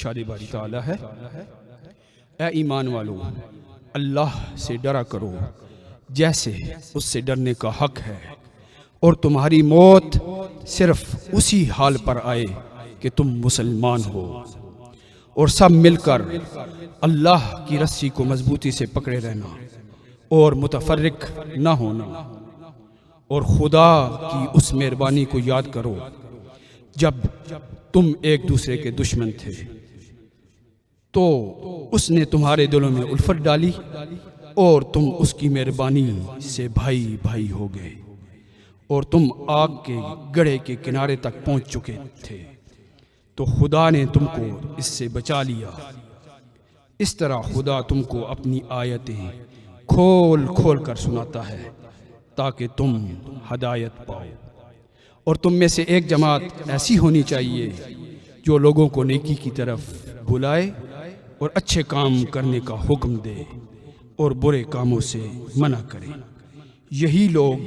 इरशाद बारी ताला है, ए ईमान वालों, अल्लाह से डरा करो जैसे उससे डरने का हक है, और तुम्हारी मौत सिर्फ उसी हाल पर आए कि तुम मुसलमान हो, और सब मिलकर अल्लाह की रस्सी को मजबूती से पकड़े रहना और मुतफर्रिक ना होना, और खुदा की उस मेहरबानी को याद करो जब तुम एक दूसरे के दुश्मन थे, तो उसने तुम्हारे दिलों में उल्फत डाली और तुम उसकी मेहरबानी से भाई भाई हो गए, और तुम आग के गड्ढे के किनारे तक पहुंच चुके थे, तो खुदा ने तुमको इससे बचा लिया। इस तरह खुदा तुमको अपनी आयतें खोल खोल कर सुनाता है ताकि तुम हदायत पाओ। और तुम में से एक जमात ऐसी होनी चाहिए जो लोगों को नेकी की तरफ बुलाए और अच्छे काम करने का हुक्म दे और बुरे कामों से मना करे। यही लोग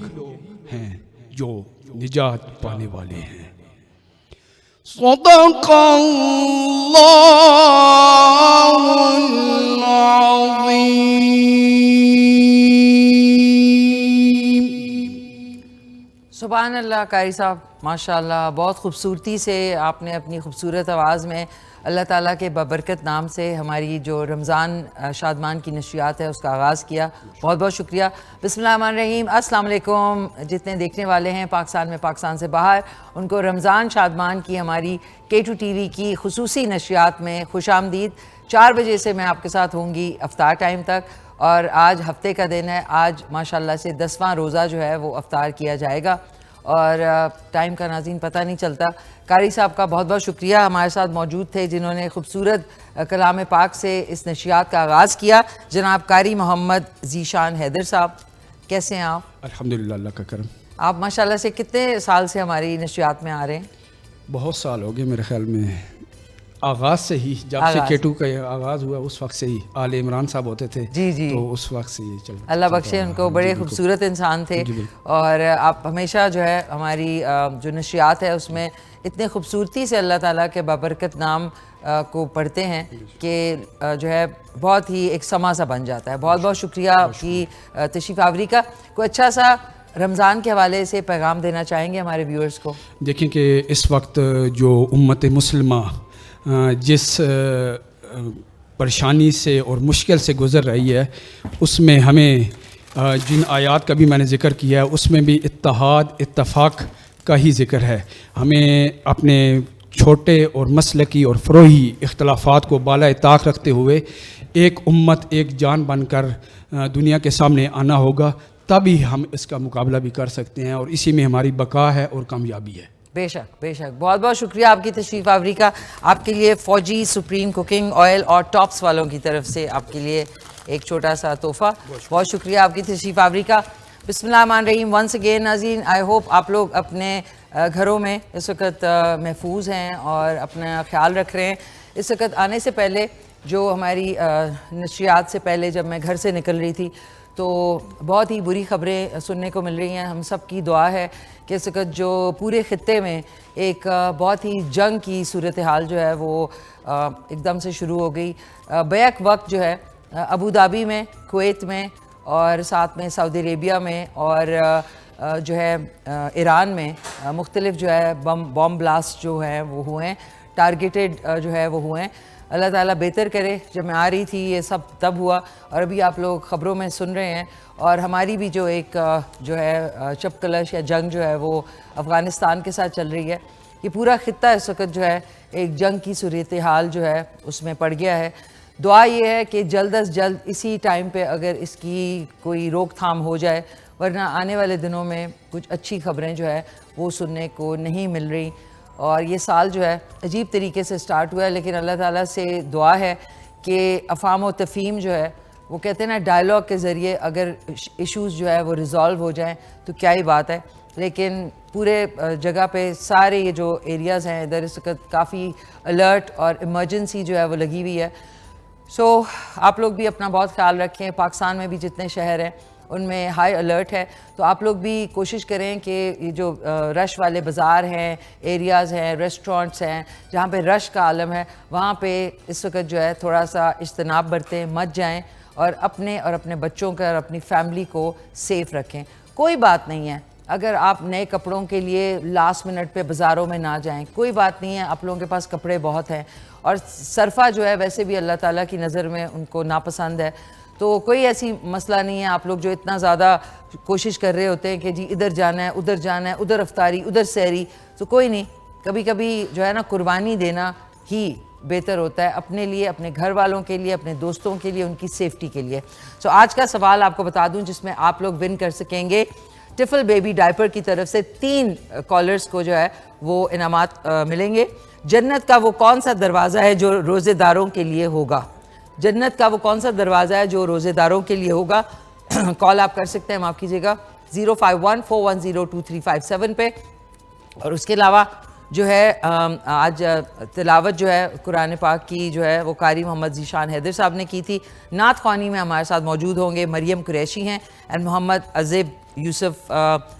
हैं जो निजात पाने वाले हैं। सदक़ल्लाहुल अज़ीम। सुभान अल्लाह। कारी साहब माशाअल्लाह, बहुत ख़ूबसूरती से आपने अपनी ख़ूबसूरत आवाज़ में अल्लाह ताला के बबरकत नाम से हमारी जो रमज़ान शादमान की नशियात है उसका आगाज़ किया। बहुत बहुत शुक्रिया। बिस्मिल्लाहिर्रहमानिर्रहीम। अस्सलाम वालेकुम। जितने देखने वाले हैं पाकिस्तान में, पाकिस्तान से बाहर, उनको रमज़ान शादमान की हमारी K2 TV की खुसूसी नशियात में खुश आमदीद। 4 बजे से मैं आपके साथ होंगी अफ्तार टाइम तक, और आज हफ्ते का दिन है। आज माशाल्लाह से 10वां रोज़ा जो है वो अफ्तार किया जाएगा, और टाइम का नाज़रीन पता नहीं चलता। कारी साहब का बहुत बहुत शुक्रिया, हमारे साथ मौजूद थे जिन्होंने खूबसूरत कलाम पाक से इस नशियात का आगाज़ किया। जनाब कारी मोहम्मद ज़ीशान हैदर साहब, कैसे हैं आप? अल्हम्दुलिल्लाह, अल्लाह का करम। आप माशाल्लाह से कितने साल से हमारी नशियात में आ रहे हैं? बहुत साल हो गए मेरे ख्याल में, आगाज़ से ही, जब से K2 का आगाज़ हुआ उस वक्त से ही। आले इमरान साहब होते थे जी जी, तो उस वक्त से ये चल। अल्लाह बख्शे उनको, बड़े खूबसूरत इंसान थे। और आप हमेशा जो है हमारी जो नशियात है उसमें इतने खूबसूरती से अल्लाह ताला के बाबरकत नाम को पढ़ते हैं कि जो है बहुत ही एक समा सा बन जाता है। बहुत बहुत शुक्रिया आपकी तशरीफ़ आवरी का। कोई अच्छा सा रमज़ान के हवाले से पैगाम देना चाहेंगे हमारे व्यूअर्स को? देखें कि इस वक्त जो उम्मत मुस्लिमा जिस परेशानी से और मुश्किल से गुज़र रही है, उसमें हमें जिन आयात का भी मैंने ज़िक्र किया है उसमें भी इत्तेहाद इत्तफ़ाक़ का ही ज़िक्र है। हमें अपने छोटे और मसलकी और फ़रोई इख्तलाफ़ात को बाला ताक़ रखते हुए एक उम्मत, एक जान बनकर दुनिया के सामने आना होगा, तभी हम इसका मुकाबला भी कर सकते हैं, और इसी में हमारी बका है और कामयाबी है। बेशक बेशक। बहुत बहुत शुक्रिया आपकी तशरीफ़ आवरी का। आपके लिए फ़ौजी सुप्रीम कुकिंग ऑयल और टॉप्स वालों की तरफ से आपके लिए एक छोटा सा तोहफ़ा। बहुत शुक्रिया आपकी तशरीफ़ आवरी का। बिस्मिल्लाहिर्रहमानिर्रहीम। वंस अगेन नाज़रीन, आई होप आप लोग अपने घरों में इस वक्त महफूज हैं और अपना ख्याल रख रहे हैं। इस वक्त आने से पहले, जो हमारी नशियात से पहले जब मैं घर से निकल रही थी, तो बहुत ही बुरी ख़बरें सुनने को मिल रही हैं। हम सब की दुआ है कि इस वक्त जो पूरे ख़ित्ते में एक बहुत ही जंग की सूरत हाल जो है वो एकदम से शुरू हो गई। बैक वक्त जो है अबू धाबी में, कुवैत में, और साथ में सऊदी अरेबिया में, और जो है ईरान में मुख्तलिफ जो है बम ब्लास्ट जो हैं वो हुए हैं, टारगेटेड जो है वो हुए हैं। अल्लाह ताला बेहतर करे। जब मैं आ रही थी ये सब तब हुआ, और अभी आप लोग ख़बरों में सुन रहे हैं। और हमारी भी जो एक जो है चपकलश या जंग जो है वो अफ़गानिस्तान के साथ चल रही है। ये पूरा ख़ित्ता इस वक्त जो है एक जंग की सूरत हाल जो है उसमें पड़ गया है। दुआ ये है कि जल्द अज जल्द इसी टाइम पे अगर इसकी कोई रोकथाम हो जाए, वरना आने वाले दिनों में कुछ अच्छी ख़बरें जो है वो सुनने को नहीं मिल रही। और ये साल जो है अजीब तरीके से स्टार्ट हुआ है, लेकिन अल्लाह ताला से दुआ है कि अफ़ाम व तफ़हीम जो है वो कहते हैं ना, डायलॉग के ज़रिए अगर इश्यूज़ जो है वो रिज़ॉल्व हो जाएं तो क्या ही बात है। लेकिन पूरे जगह पे सारे ये जो एरियाज़ हैं इधर इस वक्त काफ़ी अलर्ट और इमरजेंसी जो है वो लगी हुई है। सो आप लोग भी अपना बहुत ख्याल रखें। पाकिस्तान में भी जितने शहर हैं उनमें हाई अलर्ट है। तो आप लोग भी कोशिश करें कि ये जो रश वाले बाज़ार हैं, एरियाज़ हैं, रेस्टोरेंट्स हैं जहाँ पे रश का आलम है, वहाँ पे इस वक्त जो है थोड़ा सा इज्तनाब बरतें, मत जाएं और अपने बच्चों का और अपनी फैमिली को सेफ़ रखें। कोई बात नहीं है अगर आप नए कपड़ों के लिए लास्ट मिनट पे बाज़ारों में ना जाएं, कोई बात नहीं है, आप लोगों के पास कपड़े बहुत हैं और सरफ़ा जो है वैसे भी अल्लाह ताला की नज़र में उनको नापसंद है, तो कोई ऐसी मसला नहीं है। आप लोग जो इतना ज़्यादा कोशिश कर रहे होते हैं कि जी इधर जाना है, उधर जाना है, उधर अफ्तारी, उधर सहरी, तो कोई नहीं, कभी कभी जो है ना कुर्बानी देना ही बेहतर होता है अपने लिए, अपने घर वालों के लिए, अपने दोस्तों के लिए, उनकी सेफ्टी के लिए। सो आज का सवाल आपको बता दूं जिसमें आप लोग विन कर सकेंगे टिफल बेबी डायपर की तरफ से 3 कॉलर्स को जो है वो इनामात मिलेंगे। जन्नत का वो कौन सा दरवाज़ा है जो रोज़ेदारों के लिए होगा? जन्नत का वो कौन सा दरवाज़ा है जो रोज़ेदारों के लिए होगा? कॉल आप कर सकते हैं, माफ़ कीजिएगा, 051-410-2357 पे। और उसके अलावा जो है आज तिलावत जो है कुरान पाक की जो है वो कारी मोहम्मद ज़ीशान हैदर साहब ने की थी। नात ख़वानी में हमारे साथ मौजूद होंगे मरियम कुरैशी हैं एंड मोहम्मद अज़ीब यूसुफ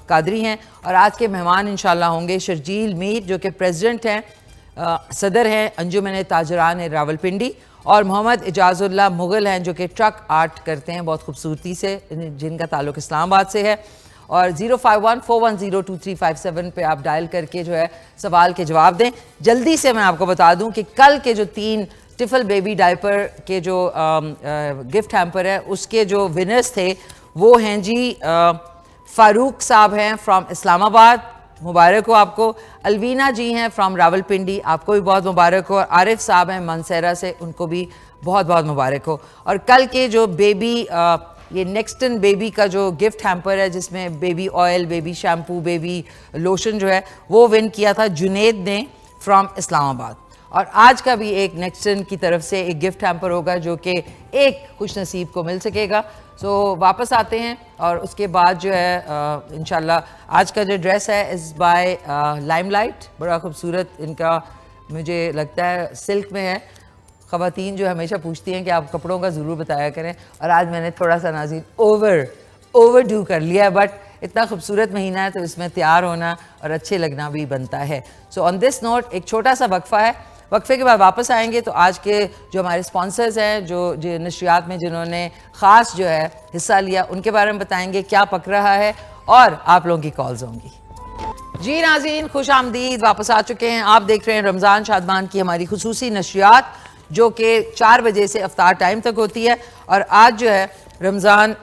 कादरी हैं। और आज के मेहमान इंशाल्लाह होंगे शर्जील मीर जो कि प्रेसिडेंट हैं, सदर हैं अंजुमन ताजरान रावलपिंडी, और मोहम्मद इजाज़ुल्लाह मुग़ल हैं जो कि ट्रक आर्ट करते हैं बहुत खूबसूरती से, जिनका ताल्लुक़ इस्लामाबाद से है। और 051-410-2357 पे आप डायल करके जो है सवाल के जवाब दें। जल्दी से मैं आपको बता दूं कि कल के जो 3 टिफल बेबी डायपर के जो गिफ्ट हैम्पर है उसके जो विनर्स थे वो हैं जी फ़ारूक साहब हैं फ्रॉम इस्लामाबाद, मुबारक हो आपको। अलवीना जी हैं फ्रॉम रावलपिंडी, आपको भी बहुत मुबारक हो। आरिफ साहब हैं मनसेरा से, उनको भी बहुत बहुत मुबारक हो। और कल के जो बेबी ये नेक्स्टन बेबी का जो गिफ्ट हैम्पर है जिसमें baby oil, baby shampoo, baby lotion जो है वो विन किया था जुनेद ने फ्रॉम इस्लामाबाद। और आज का भी एक नेक्स्टन की तरफ से एक गिफ्ट हैम्पर होगा जो कि एक खुश नसीब को मिल सकेगा। सो वापस आते हैं और उसके बाद जो है इंशाल्लाह आज का जो ड्रेस है इज़ बाय लाइमलाइट, बड़ा खूबसूरत इनका मुझे लगता है सिल्क में है। ख़वातीन जो हमेशा पूछती हैं कि आप कपड़ों का ज़रूर बताया करें, और आज मैंने थोड़ा सा नाज़रीन ओवर डू कर लिया है, बट इतना खूबसूरत महीना है तो इसमें तैयार होना और अच्छे लगना भी बनता है। सो ऑन दिस नोट एक छोटा सा वक्फ़ा है, वक्फे के बाद वापस आएंगे तो आज के जो हमारे स्पॉन्सर्स हैं जो नशरियात में जिन्होंने ख़ास जो है हिस्सा लिया उनके बारे में बताएंगे क्या पक रहा है, और आप लोगों की कॉल्स होंगी। जी नाज़रीन खुश आमदीद, वापस आ चुके हैं। आप देख रहे हैं रमज़ान शादमान की हमारी खुसूसी नशरियात जो कि 4 बजे से अफ्तार टाइम तक होती है। और आज जो है रमज़ान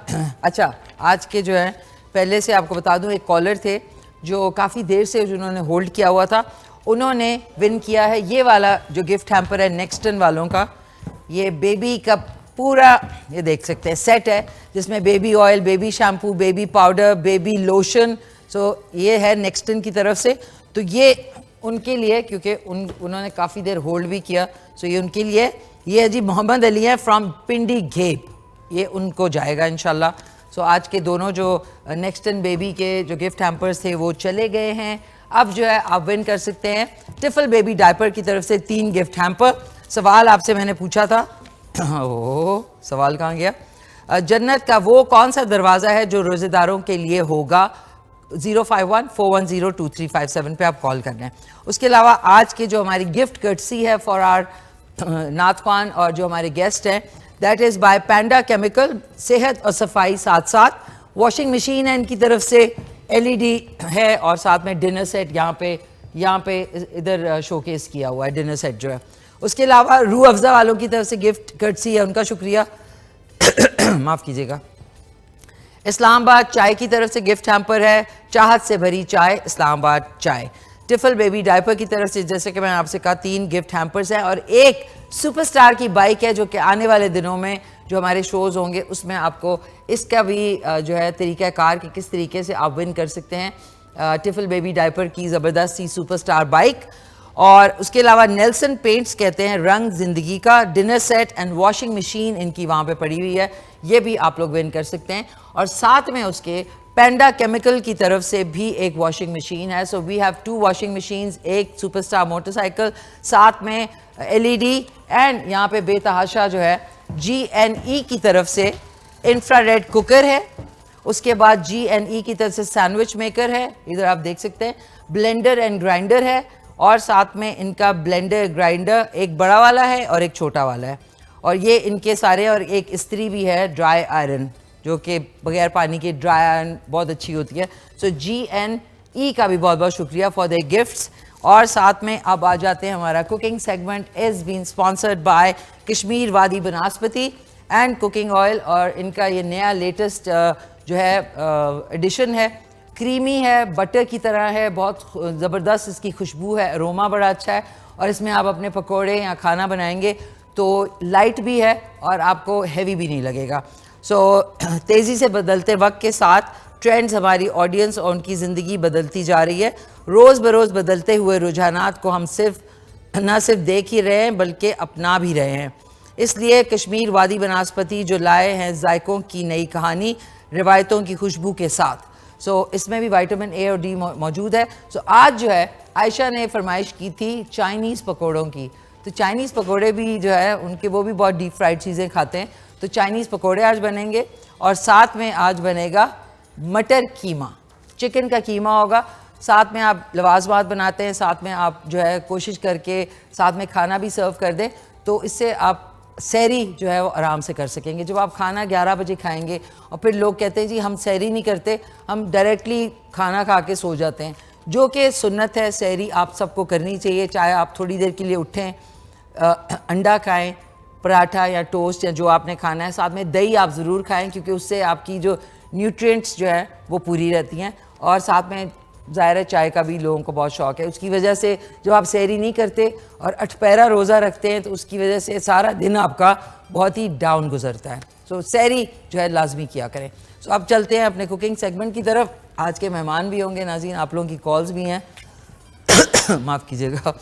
अच्छा आज के जो है पहले से आपको बता दूं एक कॉलर थे जो काफ़ी देर से जिन्होंने होल्ड किया हुआ था, उन्होंने विन किया है ये वाला जो गिफ्ट हैम्पर है नेक्स्टन वालों का। ये बेबी का पूरा ये देख सकते हैं सेट है जिसमें baby oil, baby shampoo, baby powder, baby lotion. So ये है नेक्स्टन की तरफ से, तो ये उनके लिए क्योंकि उन्होंने काफ़ी देर होल्ड भी किया, सो ये उनके लिए। ये है जी मोहम्मद अली है फ्रॉम पिंडी घेप, ये उनको जाएगा इंशाल्लाह। सो आज के दोनों जो नेक्स्टन बेबी के जो गिफ्ट हैम्पर्स थे वो चले गए हैं। अब जो है आप विन कर सकते हैं टिफल बेबी डायपर की तरफ से 3 गिफ्ट हैम्पर। सवाल आपसे मैंने पूछा था ओह सवाल कहाँ गया? जन्नत का वो कौन सा दरवाज़ा है जो रोज़ेदारों के लिए होगा? 051-410-2357 पे आप कॉल करना है। उसके अलावा आज के जो हमारी गिफ्ट कर्टसी है फॉर आर नात खान और जो हमारे गेस्ट हैं that is by panda chemical, सेहत और सफाई साथ साथ। वॉशिंग मशीन है इनकी तरफ से, LED है और साथ में डिनर सेट यहाँ पे इधर शोकेस किया हुआ है डिनर सेट जो है। उसके अलावा रूह अफ़ज़ा वालों की तरफ से गिफ्ट कर्टसी है, उनका शुक्रिया माफ़ कीजिएगा। इस्लामाबाद चाय की तरफ से गिफ्ट हैम्पर है, चाहत से भरी चाय, इस्लामाबाद चाय। टिफल बेबी डायपर की तरफ से जैसे कि मैंने आपसे कहा 3 गिफ्ट हैम्पर्स हैं और एक सुपरस्टार की बाइक है जो कि आने वाले दिनों में जो हमारे शोज़ होंगे उसमें आपको इसका भी जो है तरीक़ाकार कि किस तरीके से आप विन कर सकते हैं टिफल बेबी डायपर की ज़बरदस्त सी सुपरस्टार बाइक। और उसके अलावा नेल्सन पेंट्स कहते हैं रंग ज़िंदगी का dinner set and washing machine इनकी वहाँ पे पड़ी हुई है, ये भी आप लोग विन कर सकते हैं। और साथ में उसके पैंडा केमिकल की तरफ से भी एक वॉशिंग मशीन है। So we have 2 washing machines, एक सुपरस्टार मोटरसाइकिल, साथ में LED एंड यहाँ पे बेतहाशा जो है GNE की तरफ से इंफ्रारेड कुकर है। उसके बाद G&E की तरफ से सैंडविच मेकर है, इधर आप देख सकते हैं, ब्लेंडर एंड ग्राइंडर है, और साथ में इनका ब्लेंडर ग्राइंडर एक बड़ा वाला है और एक छोटा वाला है, और ये इनके सारे, और एक इस्त्री भी है ड्राई आयरन जो कि बगैर पानी के ड्राई आयरन बहुत अच्छी होती है। सो G&E का भी बहुत बहुत शुक्रिया फॉर द गिफ्ट्स। और साथ में अब आ जाते हैं, हमारा cooking segment is been sponsored by Kashmir Wadi Banaspati and cooking oil, और इनका ये नया लेटेस्ट जो है एडिशन है, क्रीमी है, बटर की तरह है, बहुत ज़बरदस्त इसकी खुशबू है, अरोमा बड़ा अच्छा है, और इसमें आप अपने पकोड़े या खाना बनाएंगे तो लाइट भी है और आपको हैवी भी नहीं लगेगा। सो तेज़ी से बदलते वक्त के साथ ट्रेंड्स, हमारी ऑडियंस और उनकी ज़िंदगी बदलती जा रही है। रोज़ बरोज़ बदलते हुए रुझानात को हम ना सिर्फ देख ही रहे हैं बल्कि अपना भी रहे हैं। इसलिए कश्मीर वादी बनास्पति जो लाए हैं जायकों की नई कहानी रिवायतों की खुशबू के साथ। सो इसमें भी विटामिन ए और डी मौजूद है। सो आज जो है आयशा ने फरमाइश की थी चाइनीज़ पकौड़ों की, तो चाइनीज़ पकौड़े भी जो है उनके, वो भी बहुत डीप फ्राइड चीज़ें खाते हैं, तो चाइनीज़ पकौड़े आज बनेंगे, और साथ में आज बनेगा मटर कीमा, चिकन का कीमा होगा। साथ में आप लवाजमात बनाते हैं, साथ में आप जो है कोशिश करके साथ में खाना भी सर्व कर दें, तो इससे आप सहरी जो है वो आराम से कर सकेंगे। जब आप खाना 11 बजे खाएंगे और फिर लोग कहते हैं जी हम सहरी नहीं करते, हम डायरेक्टली खाना खा के सो जाते हैं, जो कि सुन्नत है। सहरी आप सबको करनी चाहिए, चाहे आप थोड़ी देर के लिए उठें, अंडा खाएं, पराठा या टोस्ट या जो आपने खाना है, साथ में दही आप ज़रूर खाएं क्योंकि उससे आपकी जो न्यूट्रिएंट्स जो है वो पूरी रहती हैं, और साथ में ज़ाहिर है चाय का भी लोगों को बहुत शौक़ है। उसकी वजह से जब आप सहरी नहीं करते और अठपहरा रोज़ा रखते हैं तो उसकी वजह से सारा दिन आपका बहुत ही डाउन गुजरता है। सो सहरी जो है लाजमी किया करें। सो अब चलते हैं अपने कुकिंग सेगमेंट की तरफ। आज के मेहमान भी होंगे नाज़रीन, आप लोगों की कॉल्स भी हैं माफ़ कीजिएगा,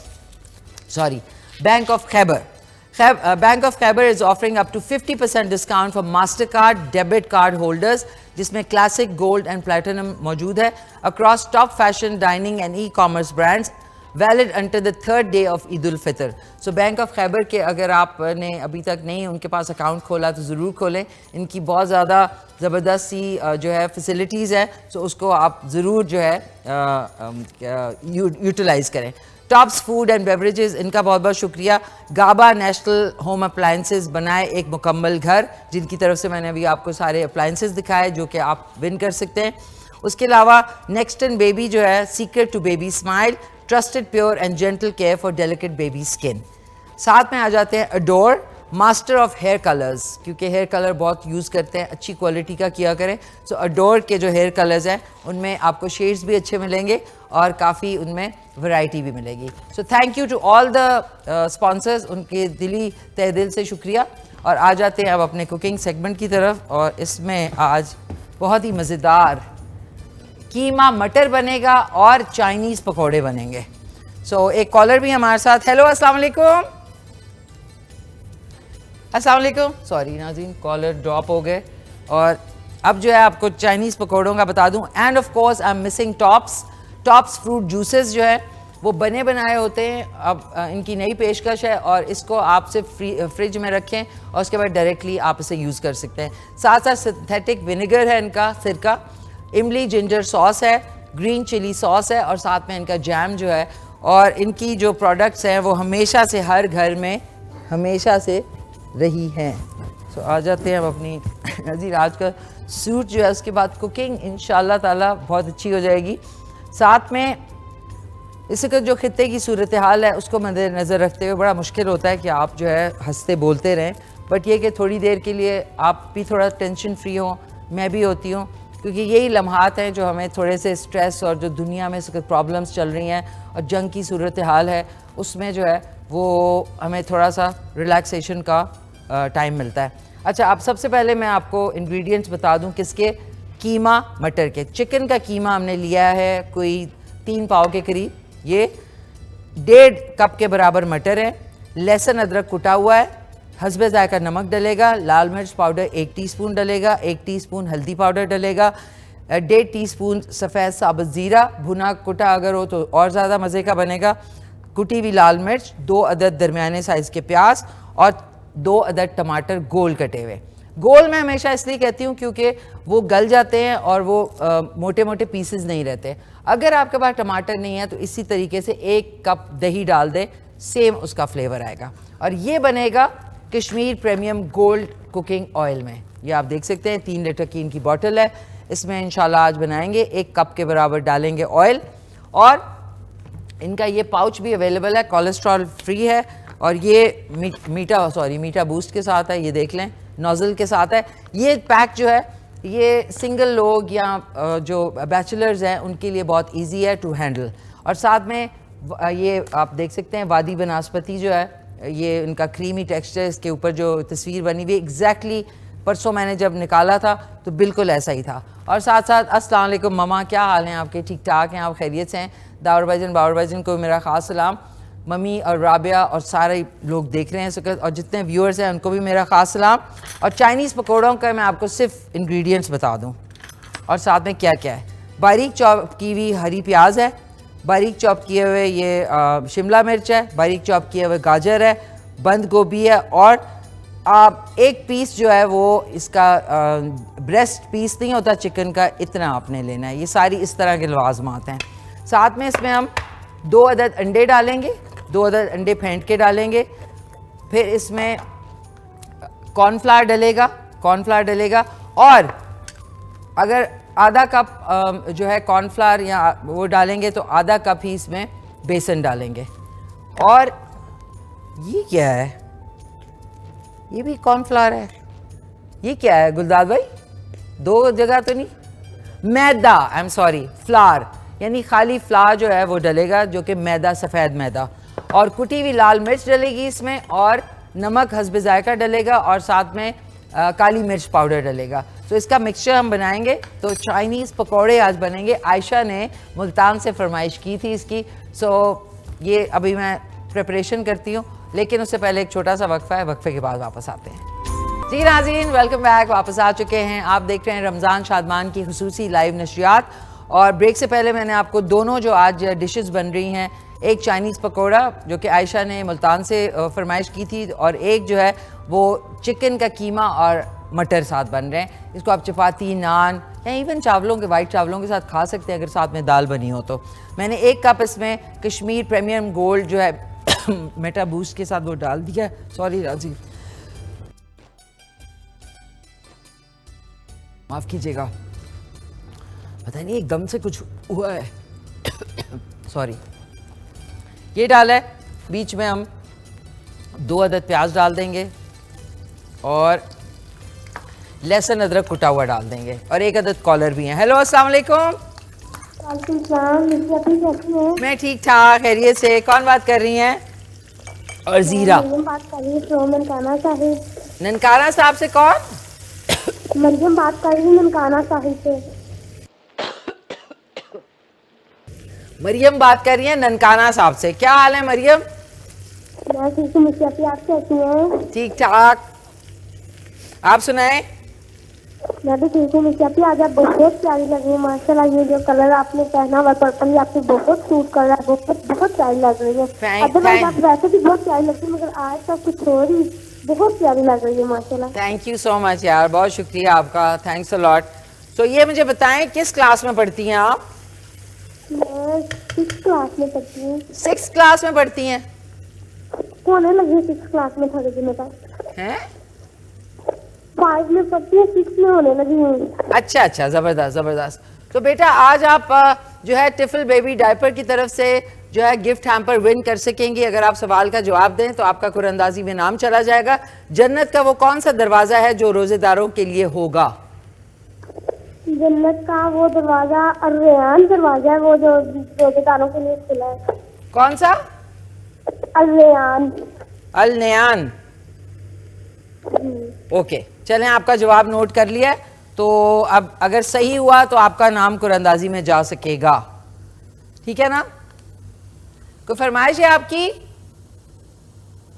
sorry. Bank of Khyber. Bank of Khyber is offering up to 50% discount for MasterCard debit card holders, जिसमें क्लासिक, गोल्ड एंड प्लैटिनम मौजूद है, across top fashion, dining and e-commerce brands, valid until the 3rd day of Eid ul Fitr. So bank of Khyber के अगर आपने अभी तक नहीं उनके पास अकाउंट खोला तो ज़रूर खोलें, इनकी बहुत ज़्यादा ज़बरदस्त सी जो है फैसिलिटीज़ है, सो उसको आप ज़रूर जो है यूटिलाइज़ करें। टॉप्स फूड एंड बेवरेजेस, इनका बहुत बहुत शुक्रिया। गाबा नेशनल होम अप्लाइंसेस बनाए एक मुकम्मल घर, जिनकी तरफ से मैंने अभी आपको सारे अप्लाइंसेस दिखाए जो कि आप विन कर सकते हैं। उसके अलावा नेक्स्टन बेबी जो है, secret to baby smile, trusted pure and gentle care for delicate baby skin. साथ में आ जाते हैं Adore, master of hair colours, क्योंकि हेयर कलर बहुत यूज़ करते हैं, अच्छी क्वालिटी का किया करें। सो अडोर के जो हेयर कलर्स हैं उनमें आपको शेड्स भी अच्छे मिलेंगे और काफ़ी उनमें वैरायटी भी मिलेगी। So thank you to all the sponsors, उनके दिली तहे दिल से शुक्रिया। और आ जाते हैं अब अपने कुकिंग सेगमेंट की तरफ, और इसमें आज बहुत ही मज़ेदार कीमा मटर बनेगा और चाइनीज़ पकौड़े बनेंगे। सो एक कॉलर भी हमारे साथ। हेलो, अस्सलाम वालेकुम। अस्सलाम वालेकुम, सॉरी नाज़रीन कॉलर ड्रॉप हो गए। और अब जो है आपको चाइनीज़ पकौड़ों का बता दूं, end of course I am missing tops fruit juices जो है वो बने बनाए होते हैं। अब इनकी नई पेशकश है, और इसको आप सिर्फ फ्रिज में रखें और उसके बाद डायरेक्टली आप इसे यूज़ कर सकते हैं। साथ साथ सिंथेटिक विनेगर है इनका, सिरका, इमली जिंजर सॉस है, ग्रीन चिली सॉस है, और साथ में इनका जैम जो है। और इनकी जो प्रोडक्ट्स हैं वो हमेशा से हर घर में हमेशा से रही हैं। सो आ जाते हैं हम अपनी नज़ीर आज का सूट जो है, उसके बाद कुकिंग इंशाअल्लाह ताला बहुत अच्छी हो जाएगी। साथ में इसका जो खित्ते की सूरत हाल है उसको मद्देनज़र रखते हुए बड़ा मुश्किल होता है कि आप जो है हंसते बोलते रहें, बट ये कि थोड़ी देर के लिए आप भी थोड़ा टेंशन फ्री हों, मैं भी होती हूँ, क्योंकि यही लम्हात हैं जो हमें थोड़े से स्ट्रेस और जो दुनिया में प्रॉब्लम्स चल रही हैं और जंग की सूरत हाल है उसमें जो है वो हमें थोड़ा सा रिलैक्सेशन का टाइम मिलता है। अच्छा, अब सबसे पहले मैं आपको इंग्रेडिएंट्स बता दूं किसके, कीमा मटर के। चिकन का कीमा हमने लिया है कोई 3 पाव के करीब, ये 1.5 कप के बराबर मटर है, लहसुन अदरक कुटा हुआ है, हस्बे ज़ायका नमक डलेगा, लाल मिर्च पाउडर 1 टीस्पून डलेगा, 1 टीस्पून हल्दी पाउडर डलेगा, 1.5 टीस्पून सफ़ेद साबुत ज़ीरा, भुना कुटा अगर हो तो और ज़्यादा मज़े का बनेगा, कुटी हुई लाल मिर्च, 2 अदद दरमियाने साइज़ के प्याज और 2 अदद टमाटर गोल कटे हुए। गोल मैं हमेशा इसलिए कहती हूँ क्योंकि वो गल जाते हैं और वो मोटे मोटे पीसेस नहीं रहते। अगर आपके पास टमाटर नहीं है तो इसी तरीके से 1 कप दही डाल दें, सेम उसका फ्लेवर आएगा। और ये बनेगा Kashmir premium gold cooking oil में। ये आप देख सकते हैं 3 लीटर की इनकी बॉटल है। इसमें इंशाल्लाह आज बनाएंगे 1 कप के बराबर डालेंगे ऑयल। और इनका ये पाउच भी अवेलेबल है, कोलेस्ट्रॉल फ्री है। और ये मीठा बूस्ट के साथ है, ये देख लें, नोज़ल के साथ है। ये पैक जो है ये सिंगल लोग या जो बैचलर्स हैं उनके लिए बहुत इजी है टू हैंडल। और साथ में ये आप देख सकते हैं वादी बनास्पति जो है, ये इनका क्रीमी टेक्सचर, इसके ऊपर जो तस्वीर बनी हुई एग्जैक्टली परसों मैंने जब निकाला था तो बिल्कुल ऐसा ही था। और साथ साथ अस्सलाम वालेकुम ममा, क्या हाल हैं आपके? ठीक ठाक हैं आप? खैरियत से हैं? दावर भाईजान को मेरा ख़ास सलाम। मम्मी और राबिया और सारे लोग देख रहे हैं इस वक्त, और जितने व्यूअर्स हैं उनको भी मेरा ख़ास सलाम। और चाइनीज़ पकौड़ों का मैं आपको सिर्फ इंग्रेडिएंट्स बता दूं और साथ में क्या क्या है। बारीक चॉप की हुई हरी प्याज है, बारीक चॉप किए हुए ये शिमला मिर्च है, बारीक चॉप किए हुए गाजर है, बंद गोभी है। और आप 1 पीस जो है वो इसका ब्रेस्ट पीस नहीं होता चिकन का, इतना आपने लेना है। ये सारी इस तरह के लवाजमात हैं। साथ में इसमें हम 2 अदद अंडे डालेंगे, 2 अदद अंडे फेंट के डालेंगे। फिर इसमें कॉर्नफ्लावर डलेगा। और अगर आधा कप जो है कॉर्नफ्लावर या वो डालेंगे तो आधा कप ही इसमें बेसन डालेंगे। और ये क्या है? ये भी कॉर्नफ्लावर है। ये क्या है गुलदाद भाई? 2 जगह तो नहीं, मैदा, आई एम सॉरी, फ्लावर, यानी खाली फ्लावर जो है वो डलेगा, जो कि मैदा, सफ़ेद मैदा। और कुटी हुई लाल मिर्च डलेगी इसमें, और नमक हस्ब जायका डलेगा, और साथ में काली मिर्च पाउडर डलेगा। तो इसका मिक्सचर हम बनाएंगे। तो चाइनीज़ पकौड़े आज बनेंगे। आयशा ने मुल्तान से फरमाइश की थी इसकी, सो ये अभी मैं प्रिपरेशन करती हूँ, लेकिन उससे पहले एक छोटा सा वक्फा है, वक्फे के बाद वापस आते हैं। जी नाज़रीन, वेलकम बैक, वापस आ चुके हैं। आप देख रहे हैं रमज़ान शादमान की खुसूसी लाइव नशरियात। और ब्रेक से पहले मैंने आपको दोनों जो आज डिशेस बन रही हैं, एक चाइनीज़ पकोड़ा जो कि आयशा ने मुल्तान से फरमाइश की थी, और एक जो है वो चिकन का कीमा और मटर साथ बन रहे हैं। इसको आप चपाती, नान या इवन चावलों के, वाइट चावलों के साथ खा सकते हैं अगर साथ में दाल बनी हो तो। मैंने 1 कप इसमें कश्मीर प्रीमियम गोल्ड जो है मेटा बूस्ट के साथ वो डाल दिया है। सॉरी राजी, माफ़ कीजिएगा, पता नहीं एकदम से कुछ हुआ है सॉरी। ये डाला है। बीच में हम 2 अदद प्याज डाल देंगे और लहसुन अदरक कुटा हुआ डाल देंगे, और 1 अदद कॉलर भी है। हेलो, अस्सलाम वालेकुम। मैं ठीक ठाक, खैरियत से। कौन बात कर रही हैं? और ज़ीरा बात कर रही है ननकाना साहिब। ननकाना साहब से कौन? मरियम बात कर रही है ननकाना साहिब से। मरियम बात कर रही है ननकाना साहब से। क्या हाल है मरियम? मैं ठीक हूँ, आप कैसी हैं? ठीक ठाक, आप सुनाएं। मैं भी ठीक हूँ। आज आप बहुत प्यारी लग रही है माशाल्लाह। ये जो कलर आपने पहना हुआ पर्पल, ये आपको बहुत सूट कर रहा है, बहुत प्यारी लग रही है। अदरवाइज आप वैसे भी बहुत प्यारी लगती है, मगर आज तो कुछ और ही बहुत प्यारी लग रही है माशाल्लाह। थैंक यू सो मच यार, बहुत शुक्रिया आपका, थैंक्स अ लॉट। तो ये मुझे बताएं, किस क्लास में पढ़ती हैं आप? मैं 6th क्लास में पढ़ती हूँ। 6th क्लास में पढ़ती हैं? होने लगी 6th क्लास में, थोड़े दिनों तक हैं? 5 में पढ़ती हूँ, 6 में होने लगी हूँ। अच्छा, ज़बरदस्त। तो बेटा आज आप जो है टिफल बेबी डायपर की तरफ से जो है गिफ्ट हैम्पर विन कर सकेंगी। अगर आप सवाल का जवाब दें तो आपका कुरअंदाजी में नाम चला जाएगा। जन्नत का वो कौन सा दरवाज़ा है जो रोज़ेदारों के लिए होगा? जन्नत का वो दरवाजा अर-रेयान दरवाजा है, वो जो रोजेदारों के लिए खुला है। कौन सा? अल-रेयान। अल-नयान। ओके, चलें, आपका जवाब नोट कर लिया है। तो अब अगर सही हुआ तो आपका नाम कुरअंदाजी में जा सकेगा, ठीक है ना? कोई फरमाइश है आपकी?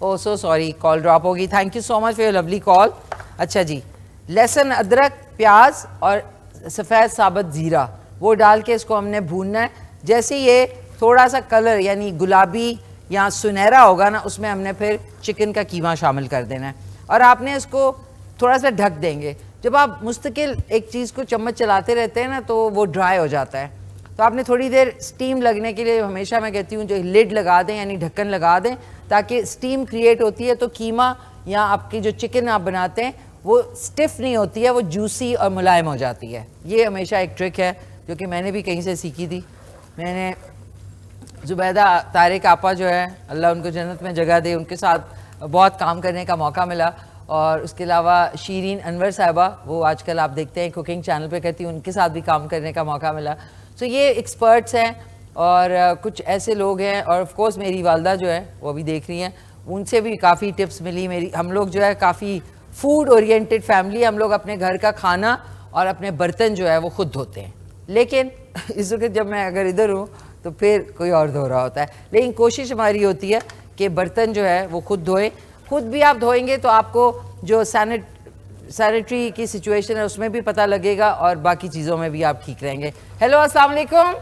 ओह सो सॉरी, कॉल ड्रॉप होगी। Thank you so much for your lovely call. अच्छा जी, लहसुन, अदरक, प्याज और सफ़ेद साबुत ज़ीरा वो डाल के इसको हमने भूनना है। जैसे ये थोड़ा सा कलर यानी गुलाबी या सुनहरा होगा ना, उसमें हमने फिर चिकन का कीमा शामिल कर देना है। और आपने इसको थोड़ा सा ढक देंगे। जब आप मुस्तकिल एक चीज़ को चम्मच चलाते रहते हैं ना तो वो ड्राई हो जाता है। तो आपने थोड़ी देर स्टीम लगने के लिए, हमेशा मैं कहती हूँ जो लिड लगा दें यानी ढक्कन लगा दें, ताकि स्टीम क्रिएट होती है तो कीमा या आपकी जो चिकन आप बनाते हैं वो स्टिफ नहीं होती है, वो जूसी और मुलायम हो जाती है। ये हमेशा एक ट्रिक है जो कि मैंने भी कहीं से सीखी थी। मैंने जुबैदा तारिक आपा जो है, अल्लाह उनको जन्नत में जगह दे, उनके साथ बहुत काम करने का मौका मिला। और उसके अलावा शीरीन अनवर साहिबा, वो आजकल आप देखते हैं कुकिंग चैनल पे करती हैं, उनके साथ भी काम करने का मौका मिला। तो ये एक्सपर्ट्स हैं और कुछ ऐसे लोग हैं, और ऑफ कोर्स मेरी वालदा जो है वो भी देख रही हैं, उनसे भी काफ़ी टिप्स मिली। हम लोग जो है काफ़ी फूड ओरिएंटेड फैमिली, हम लोग अपने घर का खाना और अपने बर्तन जो है वो खुद धोते हैं। लेकिन इस वक्त जब मैं अगर इधर हूँ तो फिर कोई और धो रहा होता है, लेकिन कोशिश हमारी होती है कि बर्तन जो है वो खुद धोए। खुद भी आप धोएंगे तो आपको जो सैनिटरी की सिचुएशन है उसमें भी पता लगेगा और बाकी चीज़ों में भी आप ठीक रहेंगे। हेलो, अस्सलाम वालेकुम।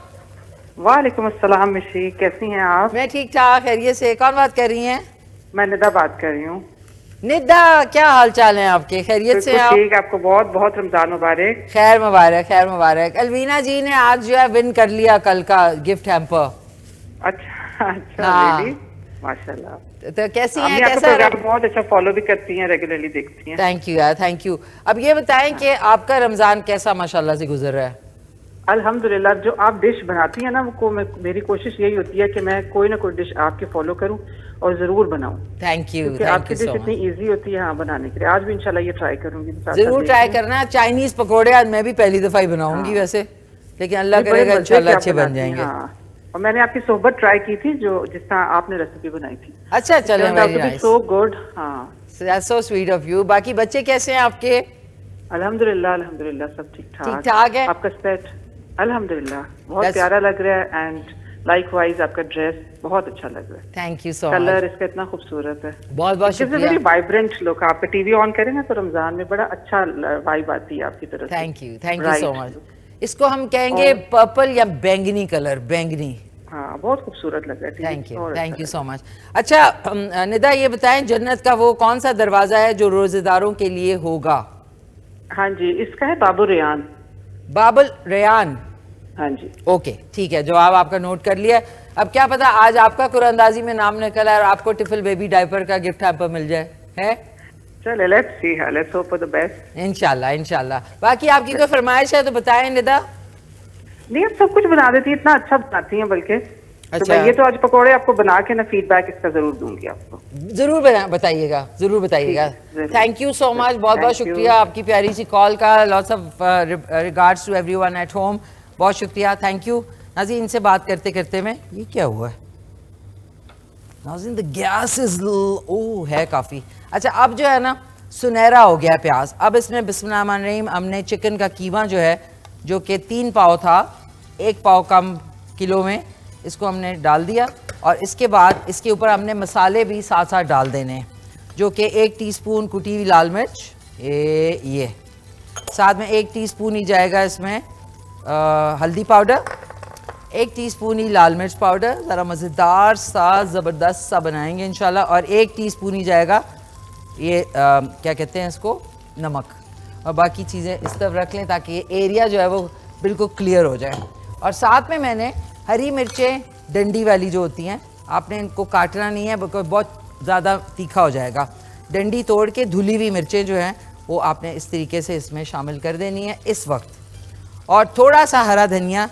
वालेकुम अस्सलाम मिशी, कैसी हैं आप? मैं ठीक ठाक, खैरियत से। कौन बात कर रही हैं? मैं निदा बात कर रही हूँ। निदा, क्या हाल चाल है आपके? खैरियत से आप? ठीक, आपको बहुत बहुत रमजान मुबारक। खैर मुबारक, खैर मुबारक। अलवीना जी ने आज जो है विन कर लिया कल का गिफ्ट हैम्पर। अच्छा अच्छा, हाँ। really? माशाल्लाह। तो कैसी हैं? आपका कैसा प्रोग्राम बहुत अच्छा फॉलो भी करती हैं, रेगुलरली देखती हैं। थैंक यू यार, थैंक यू। अब ये बताएं कि आपका रमजान कैसा माशाल्लाह से गुजर रहा है? अल्हम्दुलिल्लाह। जो आप डिश बनाती हैं ना, वो मेरी कोशिश यही होती है कि मैं कोई ना कोई डिश आपके फॉलो करूं और जरूर बनाऊं। थैंक यू, क्योंकि थैंक आपकी यू डिश सो इतनी मच। इजी होती है हाँ बनाने के लिए। आज भी इंशाल्लाह ये ट्राई करूंगी। जरूर ट्राई करना। चाइनीज पकोड़े आज मैं भी पहली दफा ही बनाऊंगी वैसे, लेकिन अल्लाह करेगा इंशाल्लाह अच्छे बन जाएंगे। और मैंने आपकी सोहबत ट्राई की थी, जो जिस तरह आपने रेसिपी बनाई थी। अच्छा, चलो, वेरी नाइस, सो गुड। हाँ, that's so sweet of you. बाकी बच्चे कैसे हैं आपके? अल्हम्दुलिल्लाह अल्हम्दुलिल्लाह सब ठीक ठाक है। आपका सेट अल्हम्दुलिल्लाह बहुत प्यारा लग रहा है, एंड लाइकवाइज आपका ड्रेस बहुत अच्छा लग रहा है। Thank you so much. Colour इसका इतना खूबसूरत है, बहुत बहुत शुक्रिया। Very vibrant look. आप टीवी ऑन करें ना तो रमजान में बड़ा अच्छा वाइब आती है आपकी तरफ से। Thank you so much. इसको हम कहेंगे पर्पल या बैंगनी कलर, बैंगनी। हाँ, बहुत खूबसूरत लग रहा है। Thank you so much. अच्छा निदा, ये बताएं जन्नत का वो कौन सा दरवाजा है जो रोजेदारों के लिए होगा? हाँ जी, इसका है बाबुल रेयान। बाबुल रेयान, हाँ जी। ओके, ठीक है, जवाब आपका नोट कर लिया। अब क्या पता आज आपका कुरानंदाजी में नाम निकला और आपको टिफल बेबी डायपर का गिफ्ट हैम्पर मिल जाए। है, चले, let's see, let's hope for the best. इंशाल्लाह इंशाल्लाह। बाकी आपकी कोई फरमाइश है तो बताएं निदा। नहीं, आप सब कुछ बना देती है, इतना अच्छा बनाती हैं बल्कि। अच्छा। तो मैं ये तो आज पकोड़े आपको बना के ना फीडबैक इसका जरूर दूंगी आपको। जरूर बताइएगा, जरूर बताइएगा। थैंक यू सो मच, बहुत बहुत शुक्रिया आपकी प्यारी सी कॉल का। Lots of regards to everyone at home. बहुत शुक्रिया, थैंक यू नाज़रीन। इनसे बात करते करते में ये क्या हुआ है नाज़रीन? द गैस इज ओह है काफ़ी। अच्छा, अब जो है ना सुनहरा हो गया प्याज। अब इसमें बिस्मिल्लाहिर्रहमानिर्रहीम हमने चिकन का कीमा जो है, जो कि 3 पाव था, 1 पाव कम किलो में, इसको हमने डाल दिया। और इसके बाद इसके ऊपर हमने मसाले भी साथ साथ डाल देने हैं, जो कि 1 टीस्पून कुटी हुई लाल मिर्च, ये साथ में 1 टीस्पून ही जाएगा इसमें हल्दी पाउडर, 1 टीस्पून ही लाल मिर्च पाउडर, ज़रा मज़ेदार सा ज़बरदस्त सा बनाएंगे इंशाल्लाह। और 1 टीस्पून ही जाएगा ये क्या कहते हैं इसको, नमक। और बाकी चीज़ें इस तरफ रख लें ताकि ये एरिया जो है वो बिल्कुल क्लियर हो जाए। और साथ में मैंने हरी मिर्चें डंडी वाली जो होती हैं, आपने इनको काटना नहीं है बिकॉज बहुत ज़्यादा तीखा हो जाएगा। डंडी तोड़ के धुली हुई मिर्चें जो हैं वो आपने इस तरीके से इसमें शामिल कर देनी है इस वक्त। और थोड़ा सा हरा धनिया।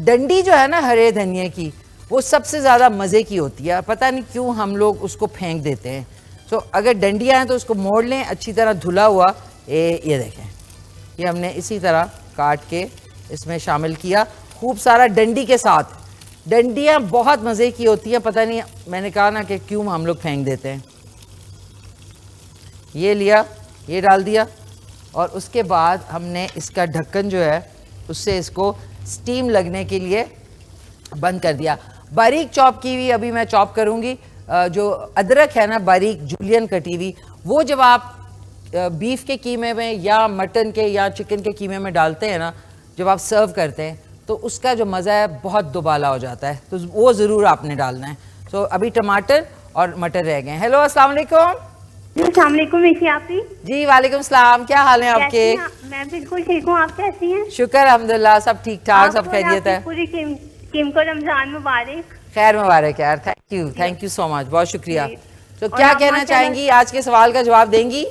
डंडी जो है ना हरे धनिया की, वो सबसे ज़्यादा मज़े की होती है, पता नहीं क्यों हम लोग उसको फेंक देते हैं। तो अगर डंडियाँ हैं तो उसको मोड़ लें अच्छी तरह धुला हुआ। ये देखें, ये हमने इसी तरह काट के इसमें शामिल किया खूब सारा डंडी के साथ। डंडियाँ बहुत मज़े की होती हैं, पता नहीं, मैंने कहा ना कि क्यों हम लोग फेंक देते हैं। ये लिया, ये डाल दिया और उसके बाद हमने इसका ढक्कन जो है उससे इसको स्टीम लगने के लिए बंद कर दिया। बारीक चॉप की हुई अभी मैं चॉप करूँगी। जो अदरक है ना बारीक जूलियन कटी हुई, वो जब आप बीफ के कीमे में या मटन के या चिकन के कीमे में डालते हैं ना, जब आप सर्व करते हैं तो उसका जो मज़ा है बहुत दुबाला हो जाता है, तो वो ज़रूर आपने डालना है। तो अभी टमाटर और मटर रह गए। हेलो, अस्सलाम वालेकुम। अस्सलाम वालेकुम ईशी आपी। जी वालेकुम सलाम, क्या हाल है आपके? कैसी हैं आप? मैं बिल्कुल ठीक हूँ, आप कैसी हैं? शुक्र अल्हम्दुलिल्लाह, सब ठीक ठाक, सब आपको और खैरियत है। आपकी पूरी टीम को रमजान मुबारक। खैर मुबारक यार, थैंक यू सो मच, बहुत शुक्रिया। जी। तो और क्या आप कहना माशाल्लाह- चाहेंगी, आज के सवाल का जवाब देंगी?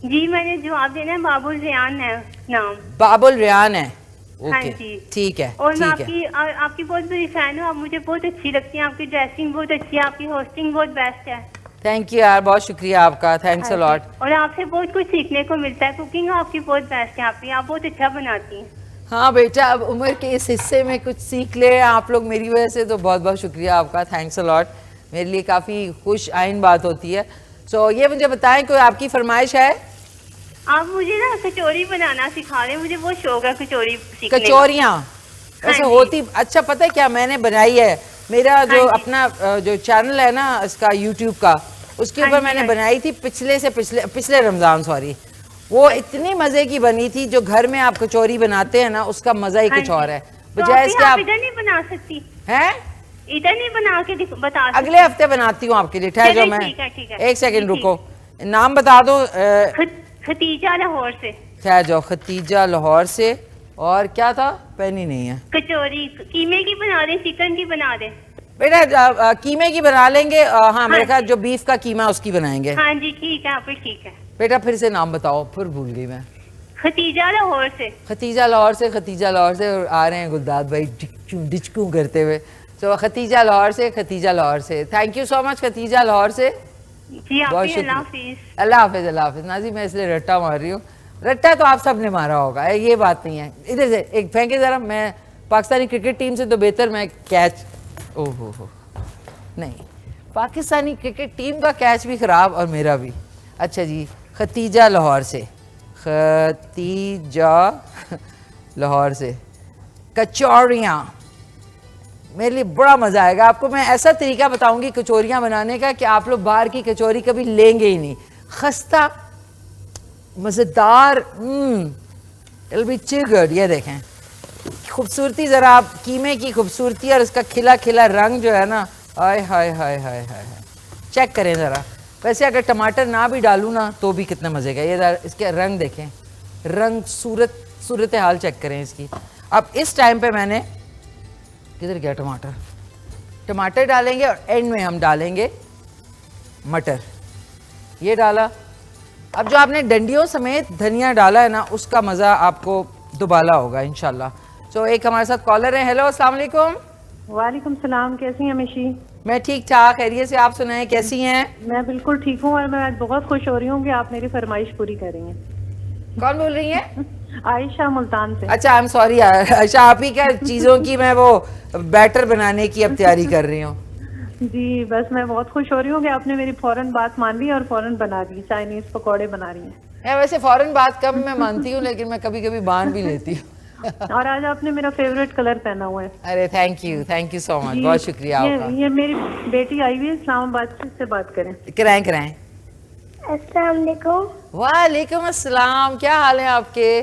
जी मैंने जवाब देना है, बाबुल रियान है नाम। बाबुल रियान है, हाँ ओके जी। ठीक है और मैं ठीक है। आपकी बहुत बड़ी फैन हूँ, आप मुझे बहुत अच्छी लगती हैं, आपकी ड्रेसिंग बहुत अच्छी है, आपकी होस्टिंग बहुत बेस्ट है। थैंक यू यार, बहुत शुक्रिया आपका, थैंक्स अ लॉट। और आपसे बहुत कुछ सीखने को मिलता है, कुकिंग आपकी बहुत बेस्ट है, आप बहुत अच्छा बनाती हैं। हाँ बेटा, अब उम्र के इस हिस्से में कुछ सीख ले आप लोग मेरी वजह से, तो बहुत बहुत शुक्रिया आपका, थैंक्स अ लॉट। मेरे लिए काफ़ी खुश आइन बात होती है। सो ये मुझे बताएं, कोई आपकी फरमाइश है? आप मुझे ना कचौरी बनाना सिखा रहे हैं, मुझे बहुत शौक है कचौरी सीखने का। कचौरियाँ ऐसे जी। होती, अच्छा पता है क्या मैंने बनाई है, मेरा जो हाँ जी। अपना जो चैनल है ना इसका यूट्यूब का, उसके हाँ ऊपर जी, मैंने हाँ जी। बनाई थी पिछले रमज़ान, सॉरी। वो इतनी मज़े की बनी थी, जो घर में आप कचौरी बनाते हैं ना उसका मज़ा ही हाँ कुछ जी। और है। तो बजाय इसके आप इधर नहीं बना सकती? हैं, इधर नहीं बना के बता सकती? अगले हफ्ते बनाती हूँ आपके लिए, ठहर जाओ, चलिए, मैं ठीक है। एक सेकंड ठीक। रुको, नाम बता दो। खतीजा लाहौर से। ठहर जाओ, खतीजा लाहौर से, और क्या था, पेनी नहीं है कचौरी कीमे की बना दे, चिकन की बना दे। बेटा, कीमे की बना लेंगे। हाँ मेरे हाँ ख्याल जी। जो बीफ का कीमा है उसकी बनाएंगे। हाँ जी ठीक है, आप ठीक है। बेटा फिर से नाम बताओ, फिर भूल गई मैं। खतीजा लाहौर से। खतीजा लाहौर से, खतीजा लाहौर से, और आ रहे हैं गुलदाद भाई डिचकू करते हुए। तो खतीजा लाहौर से, खतीजा लाहौर से, thank you so much Khatija Lahore से। जी आप बहुत भी, शुक्रिया। अल्लाह हाफिज। अल्लाह हाफिज, अल्लाह हाफिज। नाजी मैं इसलिए रट्टा मार रही हूँ, रट्टा तो आप सब ने मारा होगा, ये बात नहीं है। इधर से एक फेंके ज़रा, मैं पाकिस्तानी क्रिकेट टीम से तो बेहतर मैं कैच, ओहो हो नहीं, पाकिस्तानी क्रिकेट टीम का कैच भी ख़राब और मेरा भी। अच्छा जी, खतीजा लाहौर से, खतीजा लाहौर से, कचौरियाँ, मेरे लिए बड़ा मज़ा आएगा। आपको मैं ऐसा तरीका बताऊंगी कचौरियाँ बनाने का कि आप लोग बाहर की कचौरी कभी लेंगे ही नहीं। खस्ता, मज़ेदार, इट बी चिगर्ड। ये देखें खूबसूरती, ज़रा आप कीमे की खूबसूरती और इसका खिला खिला रंग जो है ना, आय हाय हाय हाय हाय, चेक करें ज़रा। वैसे अगर टमाटर ना भी डालूँ ना तो भी कितना मज़े का, ये इसके रंग देखें, रंग सूरत हाल चेक करें इसकी। अब इस टाइम पे मैंने, किधर गया टमाटर, टमाटर डालेंगे और एंड में हम डालेंगे मटर, ये डाला। अब जो आपने डंडियों समेत धनिया डाला है ना, उसका मज़ा आपको दुबाला होगा इंशाल्लाह। तो एक हमारे साथ कॉलर है। हेलो, अस्सलाम वालेकुम। वालेकुम सलाम, कैसी हैं मिशी? मैं ठीक ठाक, खैरियत से, आप सुनाएं कैसी हैं? मैं बिल्कुल ठीक हूँ और मैं आज बहुत खुश हो रही हूँ कि आप मेरी फरमाइश पूरी कर रही हैं। कौन बोल रही हैं? आयशा मुल्तान से। अच्छा, आई एम सॉरी अच्छा, आप ही क्या चीज़ों की मैं वो बैटर बनाने की अब तैयारी कर रही हूँ। जी बस मैं बहुत खुश हो रही हूँ कि आपने मेरी फौरन बात मान ली और फौरन बना दी, चाइनीज पकौड़े बना रही हैं। मैं वैसे फौरन बात कम मैं मानती हूँ, लेकिन मैं कभी कभी मान भी लेती हूँ। और आज आपने मेरा फेवरेट कलर पहना हुआ है। अरे थैंक यू सो मच, जी, बहुत शुक्रिया आपका। ये मेरी बेटी आई हुई है इस्लामाबाद से, इससे बात करें। कराएं। अस्सलाम वालेकुम। वालेकुम अस्सलाम, क्या हाल है आपके?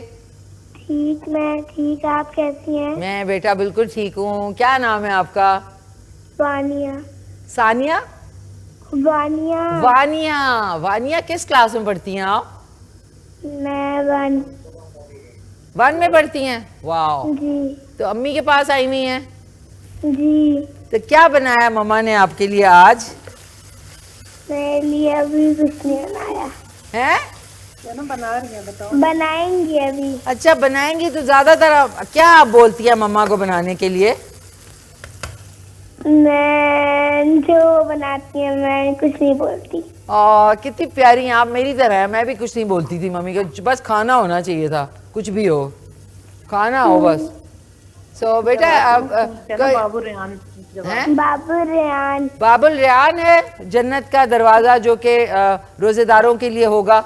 ठीक, मैं ठीक, आप कैसी हैं? मैं बेटा बिल्कुल ठीक हूँ। क्या नाम है आपका? वानिया। सानिया? वानिया। वानिया किस क्लास में पढ़ती हैं आप? मैं 1 में पढ़ती हैं? वाह, जी तो अम्मी के पास आई हुई हैं। जी। तो क्या बनाया मम्मा ने आपके लिए आज? मेरे लिए अभी कुछ नहीं बनाया हैं? बना रही है, बताओ। बनाएंगे अभी। अच्छा बनाएंगी, तो ज्यादातर क्या आप बोलती हैं मम्मा को बनाने के लिए? मैं जो बनाती हूँ मैं कुछ नहीं बोलती। कितनी प्यारी हैं आप, मेरी तरह है। मैं भी कुछ नहीं बोलती थी मम्मी को, बस खाना होना चाहिए था, कुछ भी हो, खाना हो बस। सो बेटा बाबू रेहान बाबुल रेहान है जन्नत का दरवाजा, जो कि रोजेदारों के लिए होगा।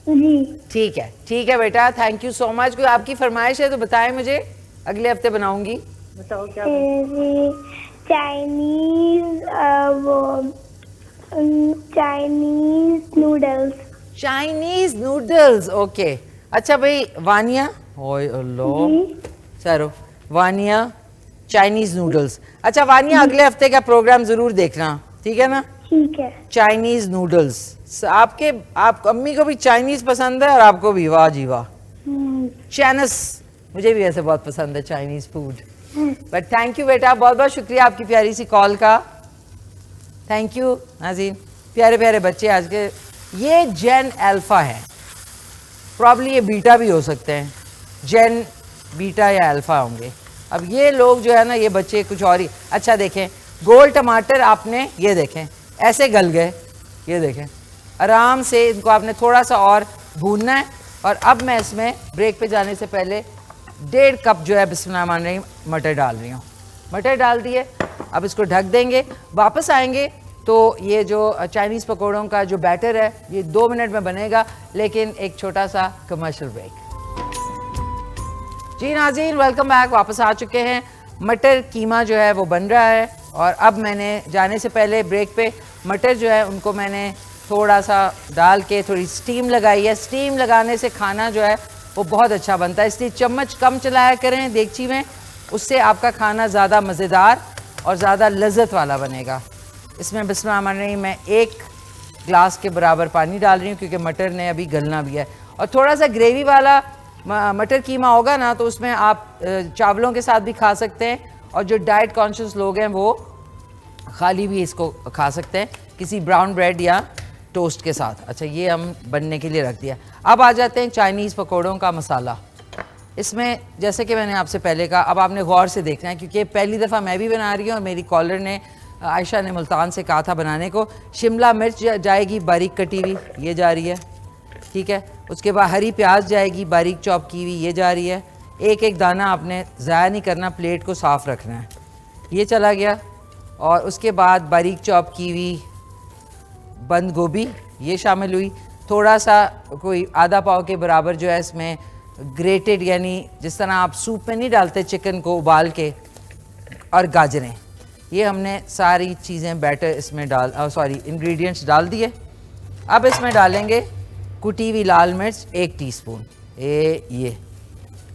जी ठीक है बेटा, थैंक यू सो मच। कोई आपकी फरमाइश है तो बताएं मुझे, अगले हफ्ते बनाऊंगी। बताओ क्या? Chinese Chinese noodles, okay. अच्छा भाई वानिया, ओए अल्लाह, चलो वानिया चाइनीज नूडल्स। अच्छा वानिया, अगले हफ्ते का प्रोग्राम जरूर देखना, ठीक है ना? ठीक है। Chinese noodles. आपके आप अम्मी को भी चाइनीज पसंद है और आपको भी, वाह जी वाह। चाइनीज मुझे भी ऐसे बहुत पसंद है Chinese food. But thank you बेटा, बहुत बहुत शुक्रिया आपकी प्यारी सी कॉल का। थैंक यू नाज़रीन, प्यारे प्यारे बच्चे आज के। ये जेन अल्फा है, प्रॉब्ली ये बीटा भी हो सकते हैं, जेन बीटा या अल्फा होंगे। अब ये लोग जो है ना, ये बच्चे कुछ और ही। अच्छा देखें, गोल टमाटर आपने ये देखें ऐसे गल गए, ये देखें आराम से। इनको आपने थोड़ा सा और भूनना है। और अब मैं इसमें ब्रेक पे जाने से पहले 1.5 कप जो है बिस्मिल्लाहिर्रहमानिर्रहीम मटर डाल रही हूँ। मटर डाल दिए, अब इसको ढक देंगे। वापस आएंगे तो ये जो चाइनीज़ पकौड़ों का जो बैटर है ये 2 मिनट में बनेगा, लेकिन एक छोटा सा कमर्शियल ब्रेक। जी नाज़रीन, वेलकम बैक, वापस आ चुके हैं। मटर कीमा जो है वो बन रहा है और अब मैंने जाने से पहले ब्रेक पे मटर जो है उनको मैंने थोड़ा सा डाल के थोड़ी स्टीम लगाई है। स्टीम लगाने से खाना जो है वो बहुत अच्छा बनता है, इसलिए चम्मच कम चलाया करें देगची में, उससे आपका खाना ज़्यादा मज़ेदार और ज़्यादा लज्जत वाला बनेगा। इसमें बिस्मिल्लाहिर्रहमानिर्रहीम मैं 1 ग्लास के बराबर पानी डाल रही हूँ क्योंकि मटर ने अभी गलना भी है। और थोड़ा सा ग्रेवी वाला मटर कीमा होगा ना तो उसमें आप चावलों के साथ भी खा सकते हैं, और जो डाइट कॉन्शियस लोग हैं वो खाली भी इसको खा सकते हैं किसी ब्राउन ब्रेड या टोस्ट के साथ। अच्छा, ये हम बनने के लिए रख दिया। अब आ जाते हैं चाइनीज़ पकौड़ों का मसाला। इसमें जैसे कि मैंने आपसे पहले कहा, अब आपने गौर से देखना है क्योंकि पहली दफ़ा मैं भी बना रही हूँ और मेरी कॉलर ने, आयशा ने मुल्तान से कहा था बनाने को। शिमला मिर्च जाएगी बारीक कटी हुई, ये जा रही है, ठीक है। उसके बाद हरी प्याज जाएगी बारीक चॉप की हुई, ये जा रही है। एक एक दाना आपने ज़ाया नहीं करना, प्लेट को साफ़ रखना है, ये चला गया। और उसके बाद बारीक चॉप की हुई बंद गोभी, ये शामिल हुई। थोड़ा सा कोई आधा पाव के बराबर जो है इसमें ग्रेटेड, यानी जिस तरह आप सूप में नहीं डालते चिकन को उबाल के, और गाजरें, ये हमने सारी चीज़ें बैटर इसमें इंग्रेडिएंट्स डाल दिए। अब इसमें डालेंगे कुटी हुई लाल मिर्च 1 टीस्पून, ये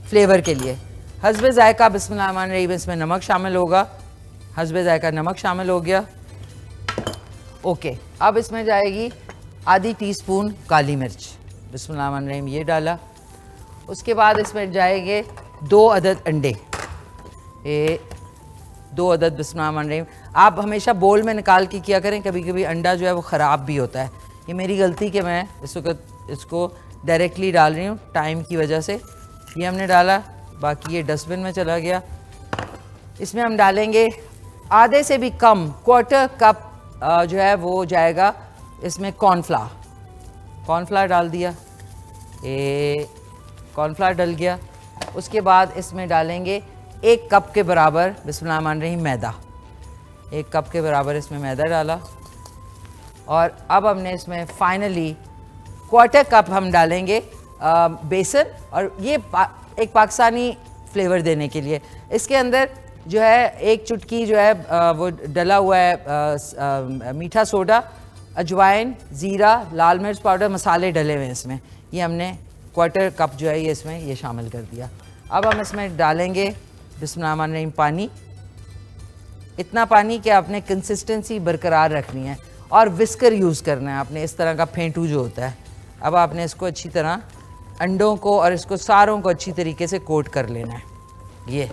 फ्लेवर के लिए। हस्बे जायका बिस्मिल्लाहिर्रहमानिर्रहीम, इसमें नमक शामिल होगा, हस्बे जायका नमक शामिल हो गया। ओके, अब इसमें जाएगी आधी टीस्पून काली मिर्च, बिस्मिल्लाहिर्रहमानिर्रहीम, ये डाला। उसके बाद इसमें जाएंगे 2 अदद अंडे, 2 अदद बिस्मिल्लाहिर्रहमानिर्रहीम। आप हमेशा बोल में निकाल के किया करें, कभी कभी अंडा जो है वो ख़राब भी होता है। ये मेरी गलती कि मैं इस वक्त इसको डायरेक्टली डाल रही हूँ टाइम की वजह से। ये हमने डाला, बाकी ये डस्टबिन में चला गया। इसमें हम डालेंगे आधे से भी कम, 1/4 कप जो है वो जाएगा इसमें कॉर्नफ्लावर डाल दिया, कॉर्नफ्लावर डल गया। उसके बाद इसमें डालेंगे 1 कप के बराबर बिस्मिल्लाहिर्रहमानिर्रहीम मैदा, 1 कप के बराबर इसमें मैदा डाला। और अब हमने इसमें फाइनली 1/4 कप हम डालेंगे बेसन, और ये एक पाकिस्तानी फ्लेवर देने के लिए। इसके अंदर जो है 1 चुटकी जो है वो डला हुआ है मीठा सोडा, अजवाइन, ज़ीरा, लाल मिर्च पाउडर, मसाले डले हुए हैं इसमें। ये हमने 1/4 कप जो है ये इसमें ये शामिल कर दिया। अब हम इसमें डालेंगे बिस्मिल्लाहिर्रहमानिर्रहीम पानी, इतना पानी कि आपने कंसिस्टेंसी बरकरार रखनी है, और विस्कर यूज़ करना है आपने, इस तरह का फेंटू जो होता है। अब आपने इसको अच्छी तरह अंडों को और इसको सारों को अच्छी तरीके से कोट कर लेना है, ये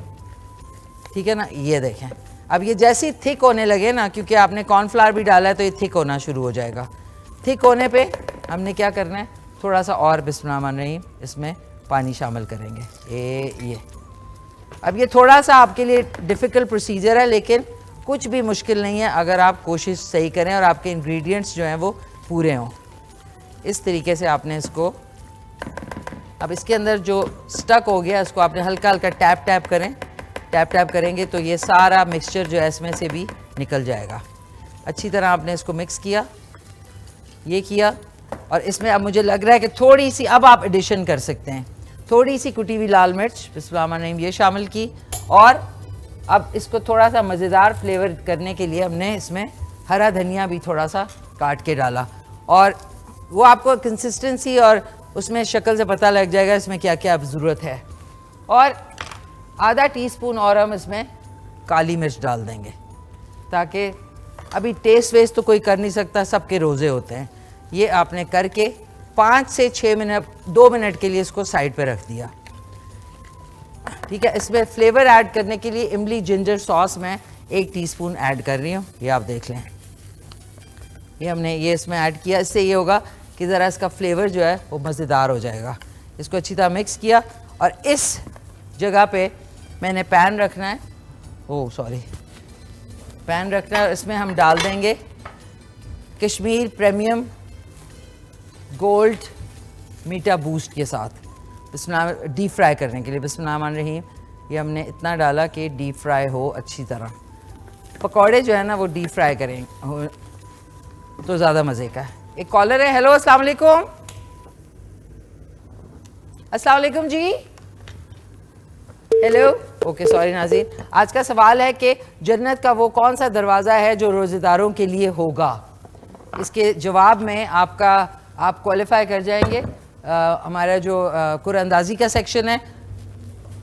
ठीक है ना। ये देखें, अब ये जैसे ही थिक होने लगे ना, क्योंकि आपने कॉर्नफ्लावर भी डाला है तो ये थिक होना शुरू हो जाएगा। थिक होने पे हमने क्या करना है, थोड़ा सा और बिस्मिल्लाहिर्रहमानिर्रहीम इसमें पानी शामिल करेंगे। ये अब ये थोड़ा सा आपके लिए डिफ़िकल्ट प्रोसीजर है, लेकिन कुछ भी मुश्किल नहीं है अगर आप कोशिश सही करें और आपके इंग्रेडिएंट्स जो हैं वो पूरे हों। इस तरीके से आपने इसको, अब इसके अंदर जो स्टक हो गया इसको आपने हल्का हल्का टैप करें, टैप करेंगे तो ये सारा मिक्सचर जो है इसमें से भी निकल जाएगा। अच्छी तरह आपने इसको मिक्स किया, ये किया। और इसमें अब मुझे लग रहा है कि थोड़ी सी अब आप एडिशन कर सकते हैं, थोड़ी सी कुटी हुई लाल मिर्च बिस्मिल्लाहिर्रहमानिर्रहीम ये शामिल की। और अब इसको थोड़ा सा मज़ेदार फ्लेवर करने के लिए हमने इसमें हरा धनिया भी थोड़ा सा काट के डाला, और वो आपको कंसिस्टेंसी और उसमें शक्ल से पता लग जाएगा इसमें क्या क्या अब ज़रूरत है। और आधा टीस्पून और हम इसमें काली मिर्च डाल देंगे ताकि अभी टेस्ट वेस्ट तो कोई कर नहीं सकता, सबके रोज़े होते हैं। ये आपने करके 5 से 6 मिनट 2 मिनट के लिए इसको साइड पे रख दिया। ठीक है, इसमें फ्लेवर ऐड करने के लिए इमली जिंजर सॉस मैं 1 टीस्पून ऐड कर रही हूँ। ये आप देख लें, ये हमने ये इसमें ऐड किया। इससे ये होगा कि ज़रा इसका फ्लेवर जो है वो मज़ेदार हो जाएगा। इसको अच्छी तरह मिक्स किया और इस जगह पे मैंने पैन रखना है, पैन रखना है। इसमें हम डाल देंगे कश्मीर प्रीमियम गोल्ड मीठा बूस्ट के साथ, बिस्मिल्लाह, डीप फ्राई करने के लिए। बिस्मिल्लाहिर्रहमानिर्रहीम। ये हमने इतना डाला कि डीप फ्राई हो अच्छी तरह। पकौड़े जो है ना वो डीप फ्राई करेंगे तो ज़्यादा मज़े का है। एक कॉलर है। हेलो, अस्सलाम वालेकुम। अस्सलाम वालेकुम जी। हेलो, ओके, सॉरी नाज़रीन। आज का सवाल है कि जन्नत का वो कौन सा दरवाज़ा है जो रोज़ेदारों के लिए होगा। इसके जवाब में आप क्वालिफाई कर जाएंगे। हमारा जो कुरानंदाजी का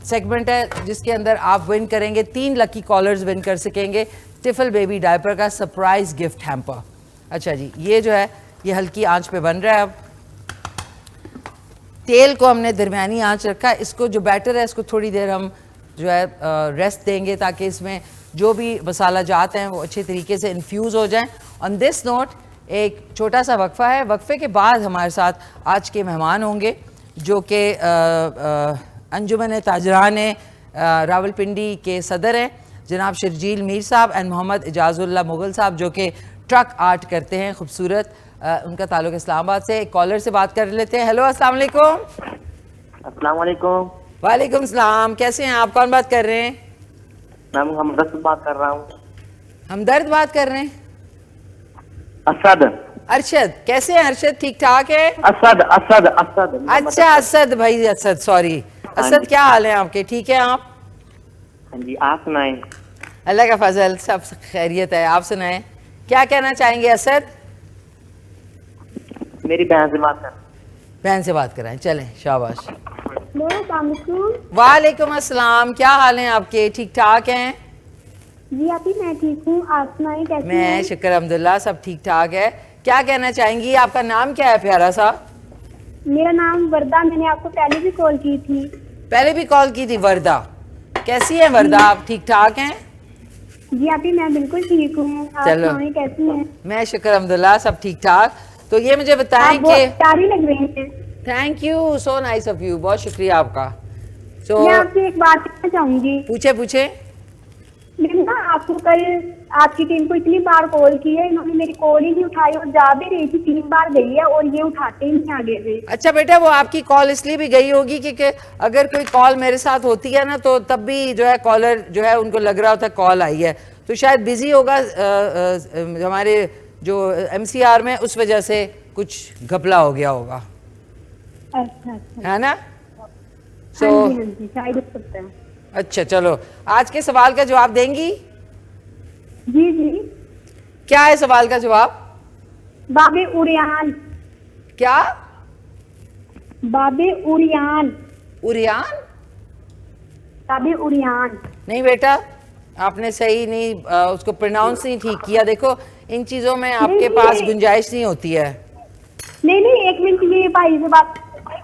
सेगमेंट है जिसके अंदर आप विन करेंगे, 3 लकी कॉलर्स विन कर सकेंगे टिफल बेबी डायपर का सरप्राइज गिफ्ट हैम्पर। अच्छा जी, ये जो है ये हल्की आंच पे बन रहा है। अब तेल को हमने दरमियानी आंच रखा है। इसको जो बैटर है इसको थोड़ी देर हम जो है रेस्ट देंगे ताकि इसमें जो भी मसाला जात हैं वो अच्छे तरीके से इन्फ्यूज़ हो जाएं। ऑन दिस नोट एक छोटा सा वक्फा है। वक्फे के बाद हमारे साथ आज के मेहमान होंगे जो कि अंजुमन ताजरान रावलपिंडी के सदर हैं जनाब शर्जील मीर साहब एंड मोहम्मद इजाज़ुल्लाह मुग़ल साहब जो कि ट्रक आर्ट करते हैं खूबसूरत। उनका ताल्लुक़ इस्लामाबाद से। एक कॉलर से बात कर लेते हैं। हेलो, अस्सलाम वालेकुम। अस्सलाम वालेकुम। वालेकुम सलाम। कैसे हैं आप? कौन बात कर रहे हैं? मैं हमदर्द बात कर रहा हूँ। हमदर्द बात कर रहे हैं? असद। अरशद, कैसे हैं अरशद? ठीक ठाक है? असद असद असद। अच्छा, असद भाई, असद, सॉरी असद, क्या हाल है आपके? ठीक है आप? हाँ जी, आप सुनाएं। अल्लाह का फजल, सब खैरियत है। आप सुनाएं, क्या कहना चाहेंगे असद? मेरी बहन से बात कर। बहन से बात कराएं, चलें, शाबाश। वालेकुम अस्सलाम, क्या हाल है आपके? ठीक ठाक हैं? जी आपी, मैं ठीक हूँ, आप सुनाइए कैसी मैं हैं? शुक्र अल्हम्दुलिल्लाह, सब ठीक ठाक है। क्या कहना चाहेंगी? आपका नाम क्या है प्यारा सा? मेरा नाम वर्दा, मैंने आपको पहले भी कॉल की थी। पहले भी कॉल की थी। वर्दा, कैसी है वर्दा? आप ठीक ठाक हैं? जी आपी, मैं बिल्कुल ठीक हूँ, आप चलो। सुनाइए कैसी हैं? मैं शुक्र अल्हम्दुलिल्लाह, सब ठीक ठाक। तो ये मुझे बताएं आप बहुत कि प्यारी लग रही हैं। Thank you, so nice of you, बहुत शुक्रिया आपका। सो मैं आपसे एक बात कहना चाहूंगी। पूछे पूछे। मैंने ना आपको कल आपकी टीम को इतनी बार कॉल की है, इन्होंने मेरी कॉल ही नहीं उठाई और जा भी रही थी, 3 बार गई है और ये उठाते ही नहीं आगे से। अच्छा बेटा, वो आपकी कॉल इसलिए भी गई होगी क्योंकि अगर कोई कॉल मेरे साथ होती है ना तो तब भी जो है कॉलर जो है उनको लग रहा होता है कॉल आई है, तो शायद बिजी होगा हमारे जो MCR में, उस वजह से कुछ घपला हो गया होगा। अच्छा अच्छा, है ना? हाँ सो जी, हाँ जी, शायद हो सकता है। अच्छा, चलो आज के सवाल का जवाब देंगी? जी जी। क्या है सवाल का जवाब? बाबे उड़ियान। क्या? बाबे उड़ियान। उड़ियान? बाबे उड़ियान। नहीं बेटा, आपने सही नहीं उसको प्रोनाउंस नहीं ठीक किया। देखो इन चीजों में आपके पास गुंजाइश नहीं होती है। नहीं नहीं, 1 मिनट, ये भाई से बात।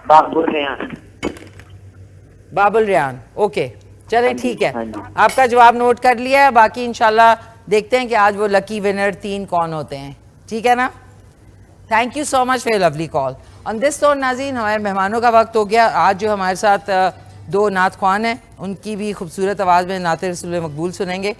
बाबुल रेहान। बाबुल रेहान, ओके, चलें ठीक है। हाँ जी। आपका जवाब नोट कर लिया है। बाकी इंशाल्लाह देखते हैं कि आज वो लकी विनर 3 कौन होते हैं। ठीक है ना? Thank you so much for your lovely call. On this note नाज़रीन, हमारे मेहमानों का वक्त हो गया। आज जो हमारे साथ 2 नात ख्वान हैं, उनकी भी खूबसूरत आवाज़ में नात रसूल मकबूल सुनेंगे।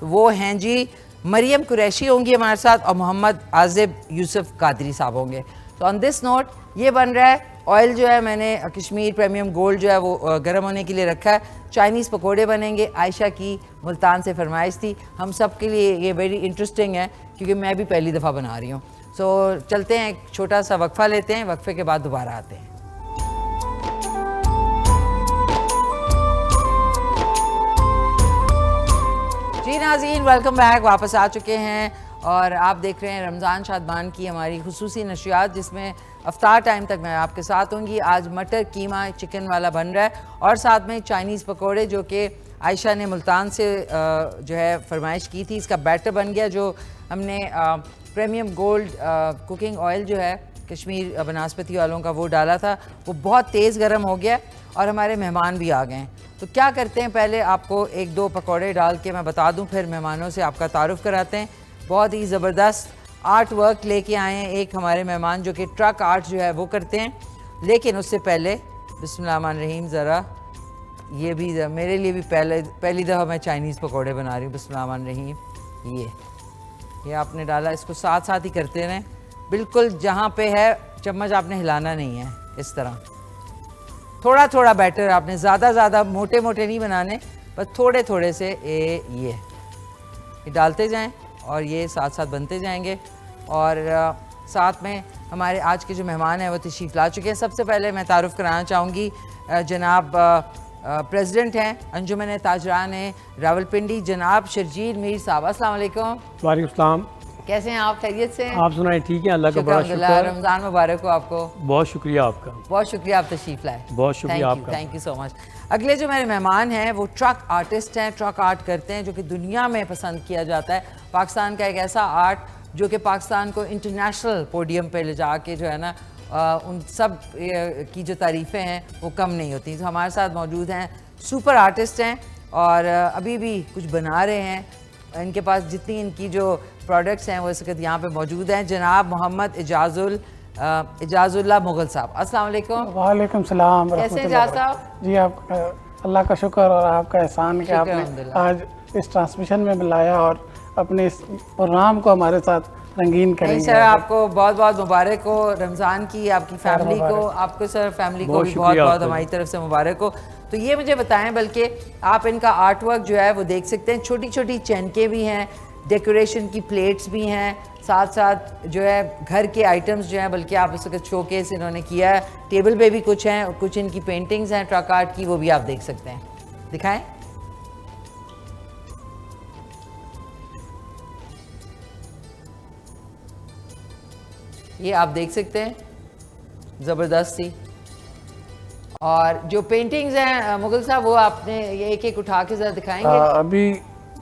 वो हैं जी मरियम कुरैशी होंगी हमारे साथ, और मोहम्मद आज़िब यूसुफ कादरी साहब होंगे। तो ऑन दिस नोट ये बन रहा है। ऑयल जो है मैंने कश्मीर प्रीमियम गोल्ड जो है वो गर्म होने के लिए रखा है। चाइनीज़ पकोड़े बनेंगे। आयशा की मुल्तान से फरमाइश थी। हम सब के लिए ये वेरी इंटरेस्टिंग है क्योंकि मैं भी पहली दफ़ा बना रही हूँ। सो चलते हैं, एक छोटा सा वक्फा लेते हैं, वक्फे के बाद दोबारा आते हैं। जी नाज़रीन, वेलकम बैक, वापस आ चुके हैं और आप देख रहे हैं रमज़ान शादमान की हमारी खुसूसी नशियात, जिसमें अफ्तार टाइम तक मैं आपके साथ होंगी। आज मटर कीमा चिकन वाला बन रहा है और साथ में चाइनीज़ पकोड़े जो कि आयशा ने मुल्तान से जो है फरमाइश की थी। इसका बैटर बन गया जो हमने प्रीमियम गोल्ड कुकिंग ऑयल जो है कश्मीर बनास्पति वालों का वो डाला था, वो बहुत तेज़ गर्म हो गया और हमारे मेहमान भी आ गए हैं। तो क्या करते हैं, पहले आपको एक दो पकौड़े डाल के मैं बता दूं, फिर मेहमानों से आपका तारुफ़ कराते हैं। बहुत ही ज़बरदस्त आर्ट वर्क लेके आए हैं एक हमारे मेहमान जो कि ट्रक आर्ट जो है वो करते हैं। लेकिन उससे पहले बिस्मिल्लाहिर्रहमानिर्रहीम, ज़रा ये भी मेरे लिए भी पहली दफ़ा मैं चाइनीज़ पकौड़े बना रही हूँ। बिस्मिल्लाहिर्रहमानिर्रहीम, ये आपने डाला, इसको साथ साथ ही करते रहें, बिल्कुल जहाँ पे है चम्मच आपने हिलाना नहीं है, इस तरह थोड़ा थोड़ा बैटर आपने, ज़्यादा मोटे मोटे नहीं बनाने, बस थोड़े थोड़े से ये डालते जाएं और ये साथ साथ बनते जाएंगे। और साथ में हमारे आज के जो मेहमान हैं वो तशरीफ़ ला चुके हैं। सबसे पहले मैं तारुफ़ कराना चाहूँगी जनाब प्रेसिडेंट हैं अंजुमन ताजरान रावलपिंडी, जनाब शर्जील मीर साहब। अस्सलाम वालेकुम। वालेकुम सलाम। कैसे हैं आप, खैरियत से? आप सुनाए? ठीक है, अल्लाह का बड़ा शुक्र। रमज़ान मुबारक हो आपको। बहुत शुक्रिया आपका। बहुत शुक्रिया, आप तशरीफ़ लाए। बहुत शुक्रिया आपका। Thank you so much. अगले जो मेरे मेहमान हैं वो ट्रक आर्टिस्ट हैं, ट्रक आर्ट करते हैं जो कि दुनिया में पसंद किया जाता है। पाकिस्तान का एक ऐसा आर्ट जो कि पाकिस्तान को इंटरनेशनल पोडियम पे ले जा के जो है ना उन सब की जो तारीफ़ें हैं वो कम नहीं होती। तो हमारे साथ मौजूद हैं, सुपर आर्टिस्ट हैं और अभी भी कुछ बना रहे हैं। इनके पास जितनी इनकी जो प्रोडक्ट्स हैं वो इस वक्त यहाँ पे मौजूद हैं। जनाब मोहम्मद इजाजुल्लाह मुगल साहब, अस्सलाम वालेकुम। वालेकुम सलाम। कैसे हैं इजाज़ साहब? जी, आपका अल्लाह का शुक्र और आपका एहसान कि आपने आज इस ट्रांसमिशन में बुलाया और अपने इस प्रोग्राम को हमारे साथ रंगीन करेंगे। सर आपको बहुत बहुत मुबारक हो रमज़ान की, आपकी फैमिली को, आपको सर फैमिली को भी बहुत बहुत हमारी तरफ से मुबारक हो। तो ये मुझे बताएं, बल्कि आप इनका आर्ट वर्क जो है वो देख सकते हैं, छोटी छोटी चैनके भी हैं, डेकोरेशन की प्लेट्स भी हैं, साथ साथ जो है घर के आइटम्स जो हैं, बल्कि आप इस वक्त शोकेस इन्होंने किया है, टेबल पे भी कुछ हैं और कुछ इनकी पेंटिंग्स हैं ट्रक आर्ट की, वो भी आप देख सकते हैं। दिखाएं। ये आप देख सकते हैं, ज़बरदस्त सी। और जो पेंटिंग्स हैं मुगल साहब वो आपने ये एक एक उठा के ज़रा दिखाएंगे? अभी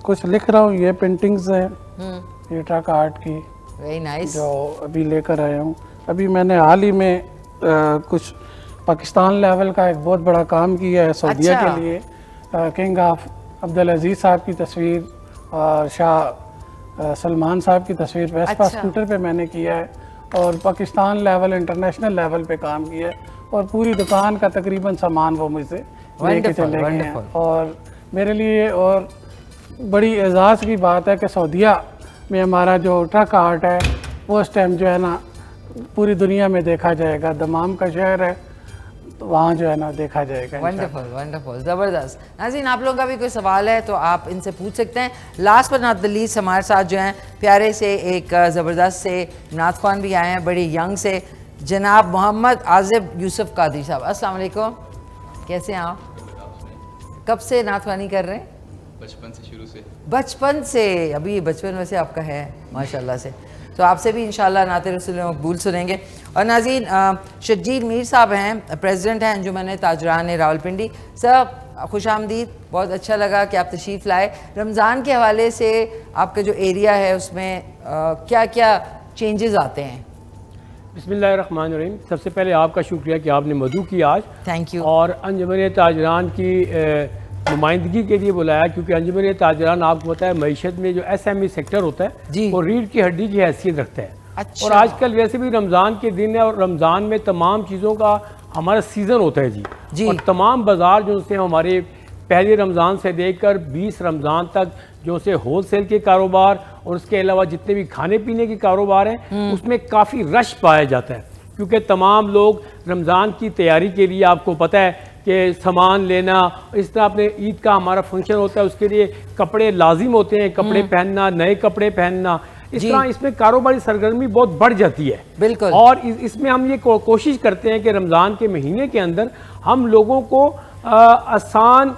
कुछ लिख रहा हूँ, ये पेंटिंग्स हैं, ये ट्रक आर्ट की, वेरी नाइस, जो अभी लेकर आया हूँ। अभी मैंने हाल ही में कुछ पाकिस्तान लेवल का एक बहुत बड़ा काम किया है सऊदीया के लिए। किंग ऑफ अब्दुल अजीज़ साहब की तस्वीर और शाह सलमान साहब की तस्वीर वेस्पा स्कूटर पे मैंने किया है और पाकिस्तान लेवल इंटरनेशनल लेवल पे काम किया है और पूरी दुकान का तकरीबन सामान वो मुझसे लेके चले गए हैं। और मेरे लिए और बड़ी एजाज़ की बात है कि सऊदीया में हमारा जो ट्रक आर्ट है वो इस टाइम जो है ना पूरी दुनिया में देखा जाएगा। दमाम का शहर है तो वहाँ जो है ना देखा जाएगा। वंडरफुल वंडरफुल, ज़बरदस्त। नाज़रीन, आप लोगों का भी कोई सवाल है तो आप इनसे पूछ सकते हैं। Last but not the least हमारे साथ जो हैं प्यारे से एक ज़बरदस्त से नात ख़्वान भी आए हैं, बड़े यंग से, जनाब मोहम्मद आज़िब यूसुफ कादरी साहब। अस्सलाम वालेकुम, कैसे हैं आप? कब से नात ख़्वानी कर रहे हैं? बचपन से, शुरू से। बचपन से? अभी बचपन वैसे आपका है माशाल्लाह से, तो आपसे भी इंशाल्लाह नाते रसूल मकबूल सुनेंगे। और नाज़रीन, शर्जील मीर साहब हैं, प्रेसिडेंट हैं अंजुमन ताजरान रावलपिंडी। सर खुश आमदीद, बहुत अच्छा लगा कि आप तशरीफ़ लाए। रमज़ान के हवाले से आपका जो एरिया है उसमें क्या क्या चेंजेस आते हैं? बिस्मिल्लाहिर्रहमानिर्रहीम। सबसे पहले आपका शुक्रिया कि आपने मदू की आज, थैंक यू, और अंजुमन ताजरान की नुमाइंदगी के लिए बुलाया, क्योंकि अंजुमन ताजरान आपको पता है मईशत में जो SME सेक्टर होता है वो रीढ़ की हड्डी की हैसियत रखता है। अच्छा। और आजकल वैसे भी रमज़ान के दिन है और रमज़ान में तमाम चीज़ों का हमारा सीज़न होता है जी। और तमाम बाज़ार जो से हमारे पहले रमज़ान से लेकर 20 रमज़ान तक जो से होल सेल के कारोबार और उसके अलावा जितने भी खाने पीने के कारोबार हैं उसमें काफ़ी रश पाया जाता है, क्योंकि तमाम लोग रमज़ान की तैयारी के लिए, आपको पता है कि सामान लेना, इस तरह अपने ईद का हमारा फंक्शन होता है उसके लिए कपड़े लाजिम होते हैं, कपड़े पहनना, नए कपड़े पहनना, इस तरह इसमें कारोबारी सरगर्मी बहुत बढ़ जाती है। बिल्कुल। और इसमें हम ये कोशिश करते हैं कि रमज़ान के महीने के अंदर हम लोगों को आसान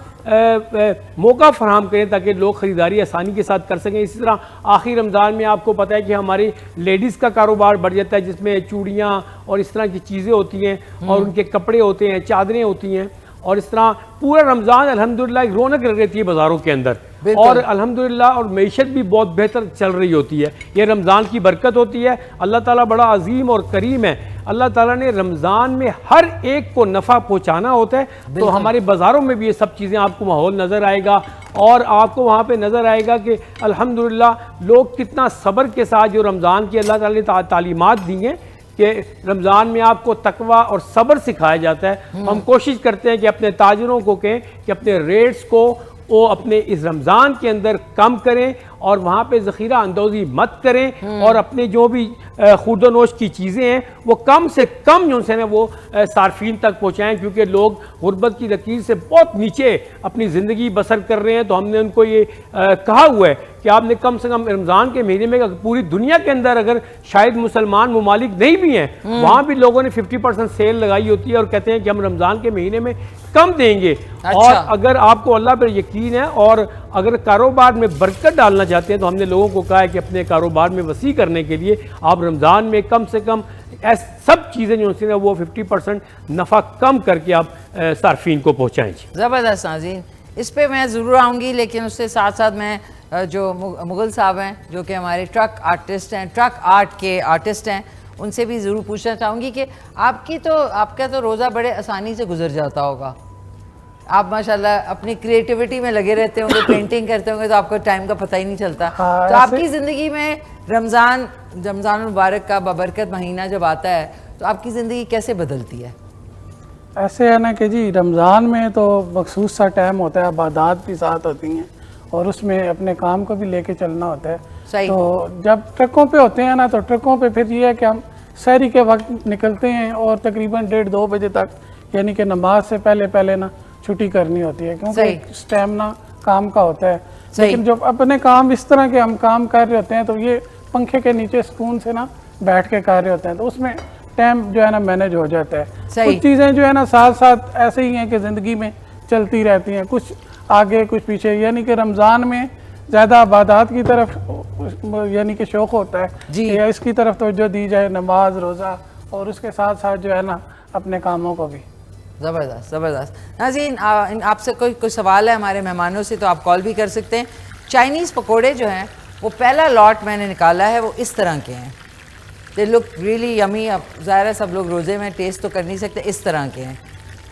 मौका फराहम करें ताकि लोग ख़रीदारी आसानी के साथ कर सकें। इसी तरह आखिरी रमज़ान में आपको पता है कि हमारी लेडीज़ का कारोबार बढ़ जाता है, जिसमें चूड़ियाँ और इस तरह की चीज़ें होती हैं और उनके कपड़े होते हैं, चादरें होती हैं, और इस तरह पूरा रमज़ान अल्हम्दुलिल्लाह एक रौनक रहती है बाज़ारों के अंदर, और अल्हम्दुलिल्लाह और मईशत भी बहुत बेहतर चल रही होती है। ये रमज़ान की बरकत होती है। अल्लाह ताला बड़ा अजीम और करीम है। अल्लाह ताला ने रमज़ान में हर एक को नफ़ा पहुँचाना होता है, तो हमारे बाज़ारों में भी ये सब चीज़ें आपको माहौल नज़र आएगा, और आपको वहाँ पे नज़र आएगा कि अल्हम्दुलिल्लाह लोग कितना सब्र के साथ जो रमज़ान की अल्लाह ताला ने तालीमात दी हैं कि रमज़ान में आपको तकवा और सब्र सिखाया जाता है। हम कोशिश करते हैं कि अपने ताजरों को कहें कि अपने रेट्स को वो अपने इस रमज़ान के अंदर कम करें और वहाँ पे ज़ख़ीरा अंदोज़ी मत करें, और अपने जो भी खुर्दोनोश की चीज़ें हैं वो कम से कम जो है ना वो सार्फिन तक पहुँचाएँ, क्योंकि लोग गुर्बत की लकीर से बहुत नीचे अपनी ज़िंदगी बसर कर रहे हैं। तो हमने उनको ये कहा हुआ है कि आपने कम से कम रमज़ान के महीने में पूरी दुनिया के अंदर अगर शायद मुसलमान ममालिक नहीं भी हैं, वहाँ भी लोगों ने 50% सेल लगाई होती है और कहते हैं कि हम रमज़ान के महीने में कम देंगे। अच्छा। और अगर आपको अल्लाह पर यकीन है और अगर कारोबार में बरकत डालना चाहते हैं, तो हमने लोगों को कहा है कि अपने कारोबार में वसी करने के लिए आप रमज़ान में कम से कम सब चीज़ें जो होती हैं वो 50% नफ़ा कम करके आप सार्फिन को पहुँचाएँ। ज़बरदस्त नाज़रीन, इस पे मैं ज़रूर आऊँगी, लेकिन उसके साथ साथ मैं जो मुग़ल साहब हैं जो कि हमारे ट्रक आर्टिस्ट हैं, ट्रक आर्ट के आर्टिस्ट हैं, उनसे भी ज़रूर पूछना चाहूँगी कि आपका तो रोज़ा बड़े आसानी से गुजर जाता होगा। आप माशाल्लाह अपनी क्रिएटिविटी में लगे रहते होंगे, पेंटिंग करते होंगे, तो आपको टाइम का पता ही नहीं चलता। तो आपकी ज़िंदगी में रमज़ान मुबारक का बबरकत महीना जब आता है तो आपकी ज़िंदगी कैसे बदलती है? ऐसे है ना कि जी रमज़ान में तो मखसूस सा टाइम होता है, इबादत भी साथ होती हैं और उसमें अपने काम को भी लेके चलना होता है। सही। तो जब ट्रकों पे होते हैं ना, तो ट्रकों पे फिर ये है कि हम सहरी के वक्त निकलते हैं और तकरीबन 1:30-2 बजे तक, यानी कि नमाज से पहले ना छुट्टी करनी होती है, क्योंकि स्टैमिना काम का होता है। लेकिन जब अपने काम इस तरह के हम काम कर रहे होते हैं, तो ये पंखे के नीचे सुकून से ना बैठ के कर रहे होते हैं, तो उसमें टाइम जो है ना मैनेज हो जाता है। कुछ चीज़ें जो है ना साथ साथ ऐसे ही हैं कि ज़िंदगी में चलती रहती हैं, कुछ आगे कुछ पीछे। यानी कि रमज़ान में ज़्यादा इबादत की तरफ यानी कि शौक़ होता है कि इसकी तरफ तवज्जो दी जाए, नमाज रोज़ा, और उसके साथ साथ जो है ना अपने कामों को भी। ज़बरदस्त ज़बरदस्त। नाज़रीन, आपसे कोई सवाल है हमारे मेहमानों से तो आप कॉल भी कर सकते हैं। चाइनीज़ पकोड़े जो हैं वो पहला लॉट मैंने निकाला है, वो इस तरह के हैं। They look really yummy. अब ज़ाहिर है सब लोग रोज़े में टेस्ट तो कर नहीं सकते, इस तरह के हैं,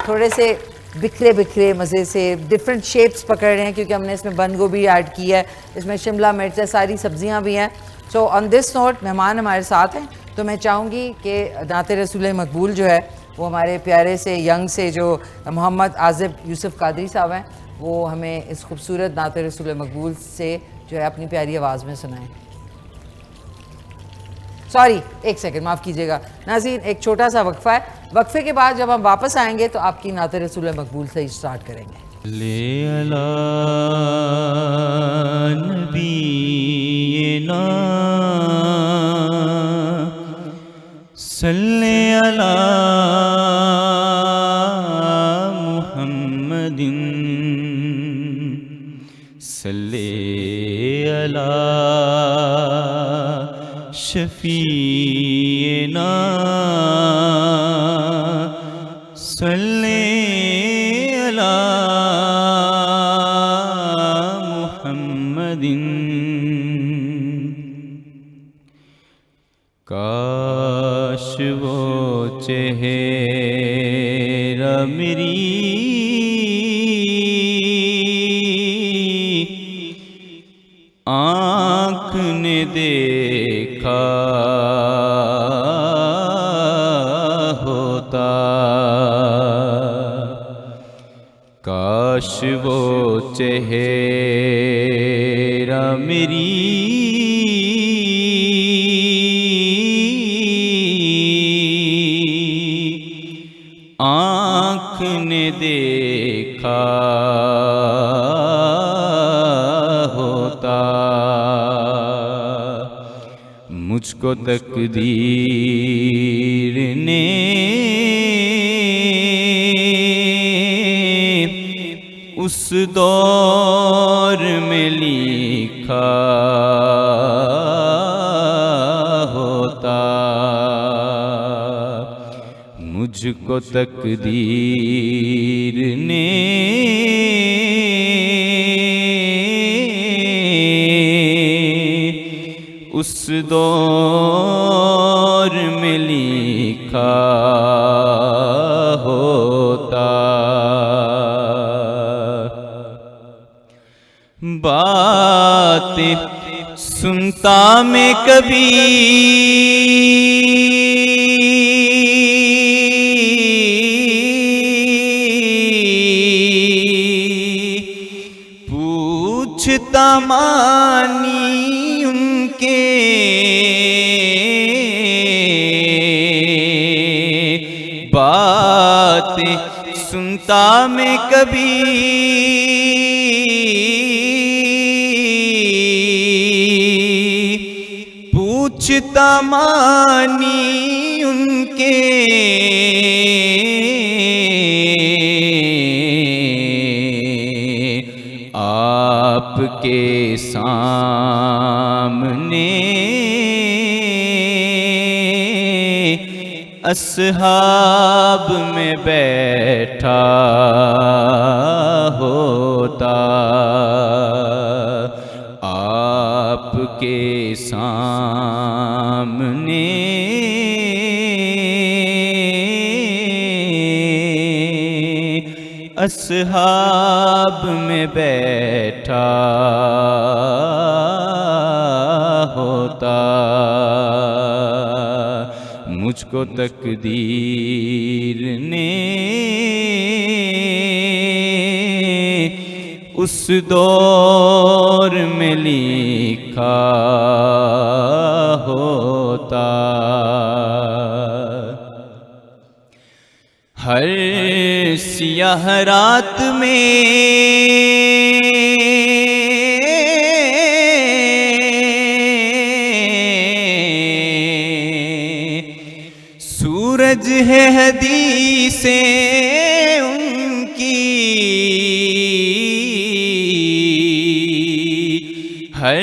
थोड़े से बिखरे मज़े से, डिफरेंट शेप्स पकड़ रहे हैं क्योंकि हमने इसमें बंद गोभी ऐड की है, इसमें शिमला मिर्च है, सारी सब्जियां भी हैं। सो ऑन दिस नोट मेहमान हमारे साथ हैं, तो मैं चाहूँगी कि नाते रसूल मकबूल जो है वो हमारे प्यारे से यंग से जो मोहम्मद आज़िब यूसुफ कादरी साहब हैं, वो हमें इस खूबसूरत नाते रसूल मकबूल से जो है अपनी प्यारी आवाज़ में सुनाएं। सॉरी, एक सेकंड, माफ़ कीजिएगा नाज़रीन, एक छोटा सा वक्फा है। वक्फे के बाद जब हम वापस आएंगे तो आपकी नाते रसूल मकबूल से ही स्टार्ट करेंगे। ले अला नबीना सल्ले अला मुहम्मदिन सल्ले अला शफीना सल्ले अला मुहम्मदिन। काश वो चेहरा मेरी आँख ने देखा होता, काश वो चेहरा मेरी आँख ने देखा होता। मुझको तकदीर ने उस दौर में लिखा होता, मुझको तकदीर ने उस दौर में लिखा होता। बातें सुनता मैं कभी पूछता मानी उनके, बातें सुनता मैं कभी पूछता मानी उनके, आपके सामने अस्हाब में बैठा होता। आपके सामने अस्हाब में बैठा होता। मुझको तकदीर ने उस दौर में लिखा होता। हर सियाह रात में सूरज है हदीसें उनकी। हर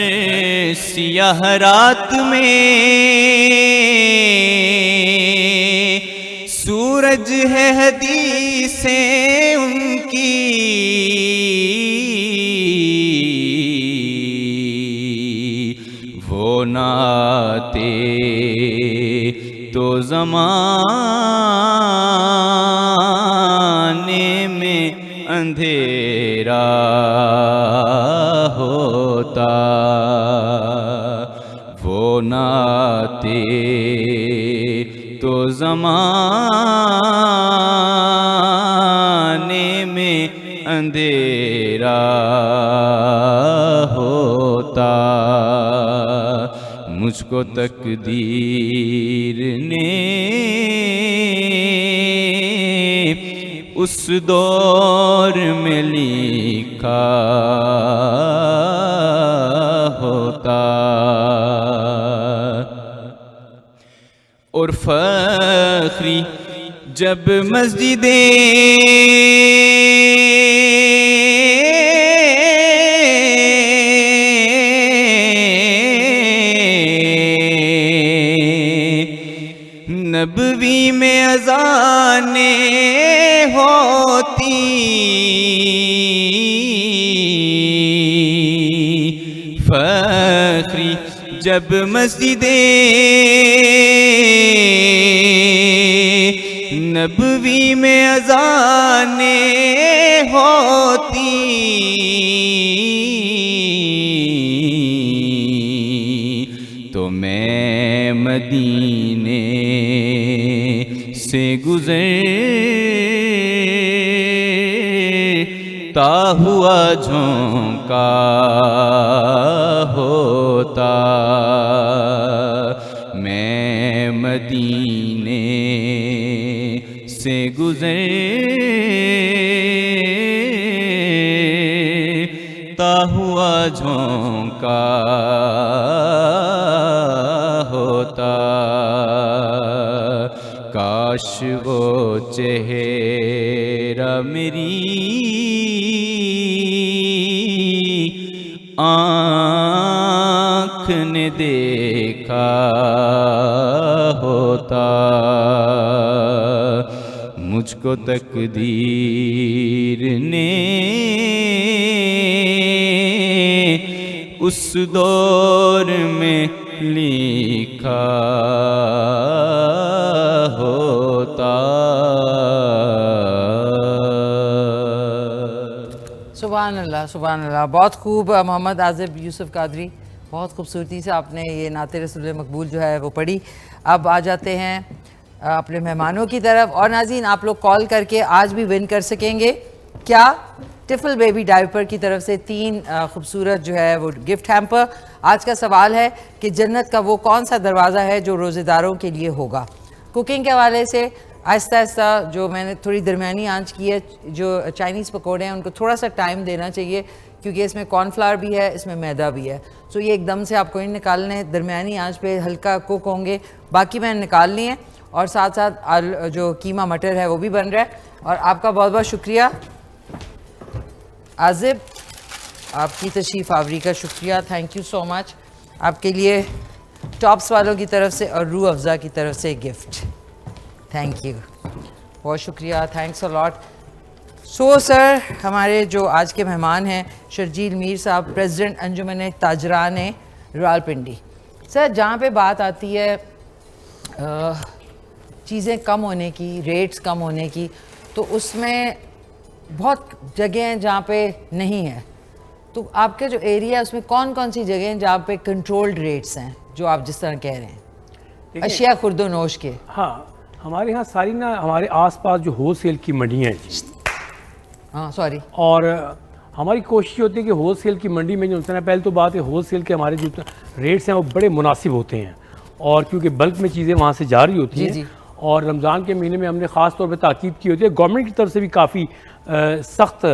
सियाह रात में सूरज है हदीसें उनकी। वो नाते तो ज़माने में अंधेरा होता। वो नाते तो ज़माने में अंधेरा होता। मुझको तकदीर ने उस दौर में लिखा होता। और फख्री जब मस्जिदें नबवी में अज़ाने होती। फख्री जब मस्जिदें नबवी में अज़ाने होती। तो मैं मदीने से गुज़रता हुआ झोंका होता। मैं मदीने से गुज़रता हुआ झोंका होता। काश वो चेहरा मेरी आँख ने देखा होता। मुझको तकदीर उस दौर में लिखा होता। सुभान अल्लाह, सुभान अल्लाह। बहुत खूब मोहम्मद आज़िब यूसुफ कादरी, बहुत खूबसूरती से आपने ये नाते रसूल मकबूल जो है वो पढ़ी। अब आ जाते हैं अपने मेहमानों की तरफ। और नाज़रीन, आप लोग कॉल करके आज भी विन कर सकेंगे क्या? टिफल बेबी डायपर की तरफ से 3 खूबसूरत जो है वो गिफ्ट हैम्पर। आज का सवाल है कि जन्नत का वो कौन सा दरवाज़ा है जो रोज़ेदारों के लिए होगा। कुकिंग के हवाले से आहिस्ता आहिस्ता जो मैंने थोड़ी दरमियानी आंच की है, जो चाइनीज़ पकौड़े हैं उनको थोड़ा सा टाइम देना चाहिए, क्योंकि इसमें कॉर्नफ्लावर भी है, इसमें मैदा भी है। सो ये एकदम से आपको नहीं निकालने, दरमियानी आंच पे हल्का कुक होंगे। बाकी मैंने निकाल लिए हैं और साथ साथ जो कीमा मटर है वो भी बन रहा है। और आपका बहुत बहुत शुक्रिया आज़िब, आपकी तशरीफ़ आवरी का शुक्रिया, थैंक यू सो मच। आपके लिए टॉप्स वालों की तरफ से और रूह अफ़ज़ा की तरफ से गिफ्ट, थैंक यू, बहुत शुक्रिया, thanks a lot. So sir, हमारे जो आज के मेहमान हैं शर्जील मीर साहब, प्रेसिडेंट अंजुमन ताजरान रावलपिंडी। सर, जहाँ पे बात आती है चीज़ें कम होने की, रेट्स कम होने की, तो उसमें बहुत जगह हैं जहाँ पे नहीं है। तो आपके जो एरिया है उसमें कौन कौन सी जगह हैं जहाँ पे कंट्रोल्ड रेट्स हैं, जो आप जिस तरह कह रहे हैं अशिया खुर्दोनोश के? हाँ, हमारे यहाँ सारी ना हमारे आसपास जो होलसेल की मंडियाँ हैं जी, हाँ सॉरी, और हमारी कोशिश होती है कि होलसेल की मंडी में जो होता है, पहले तो बात है होलसेल के हमारे जो रेट्स हैं वो बड़े मुनासिब होते हैं, और क्योंकि बल्क में चीज़ें वहाँ से जा रही होती हैं। और रमज़ान के महीने में हमने ख़ास तौर पे ताकीद की होती है, गवर्नमेंट की तरफ से भी काफ़ी सख्त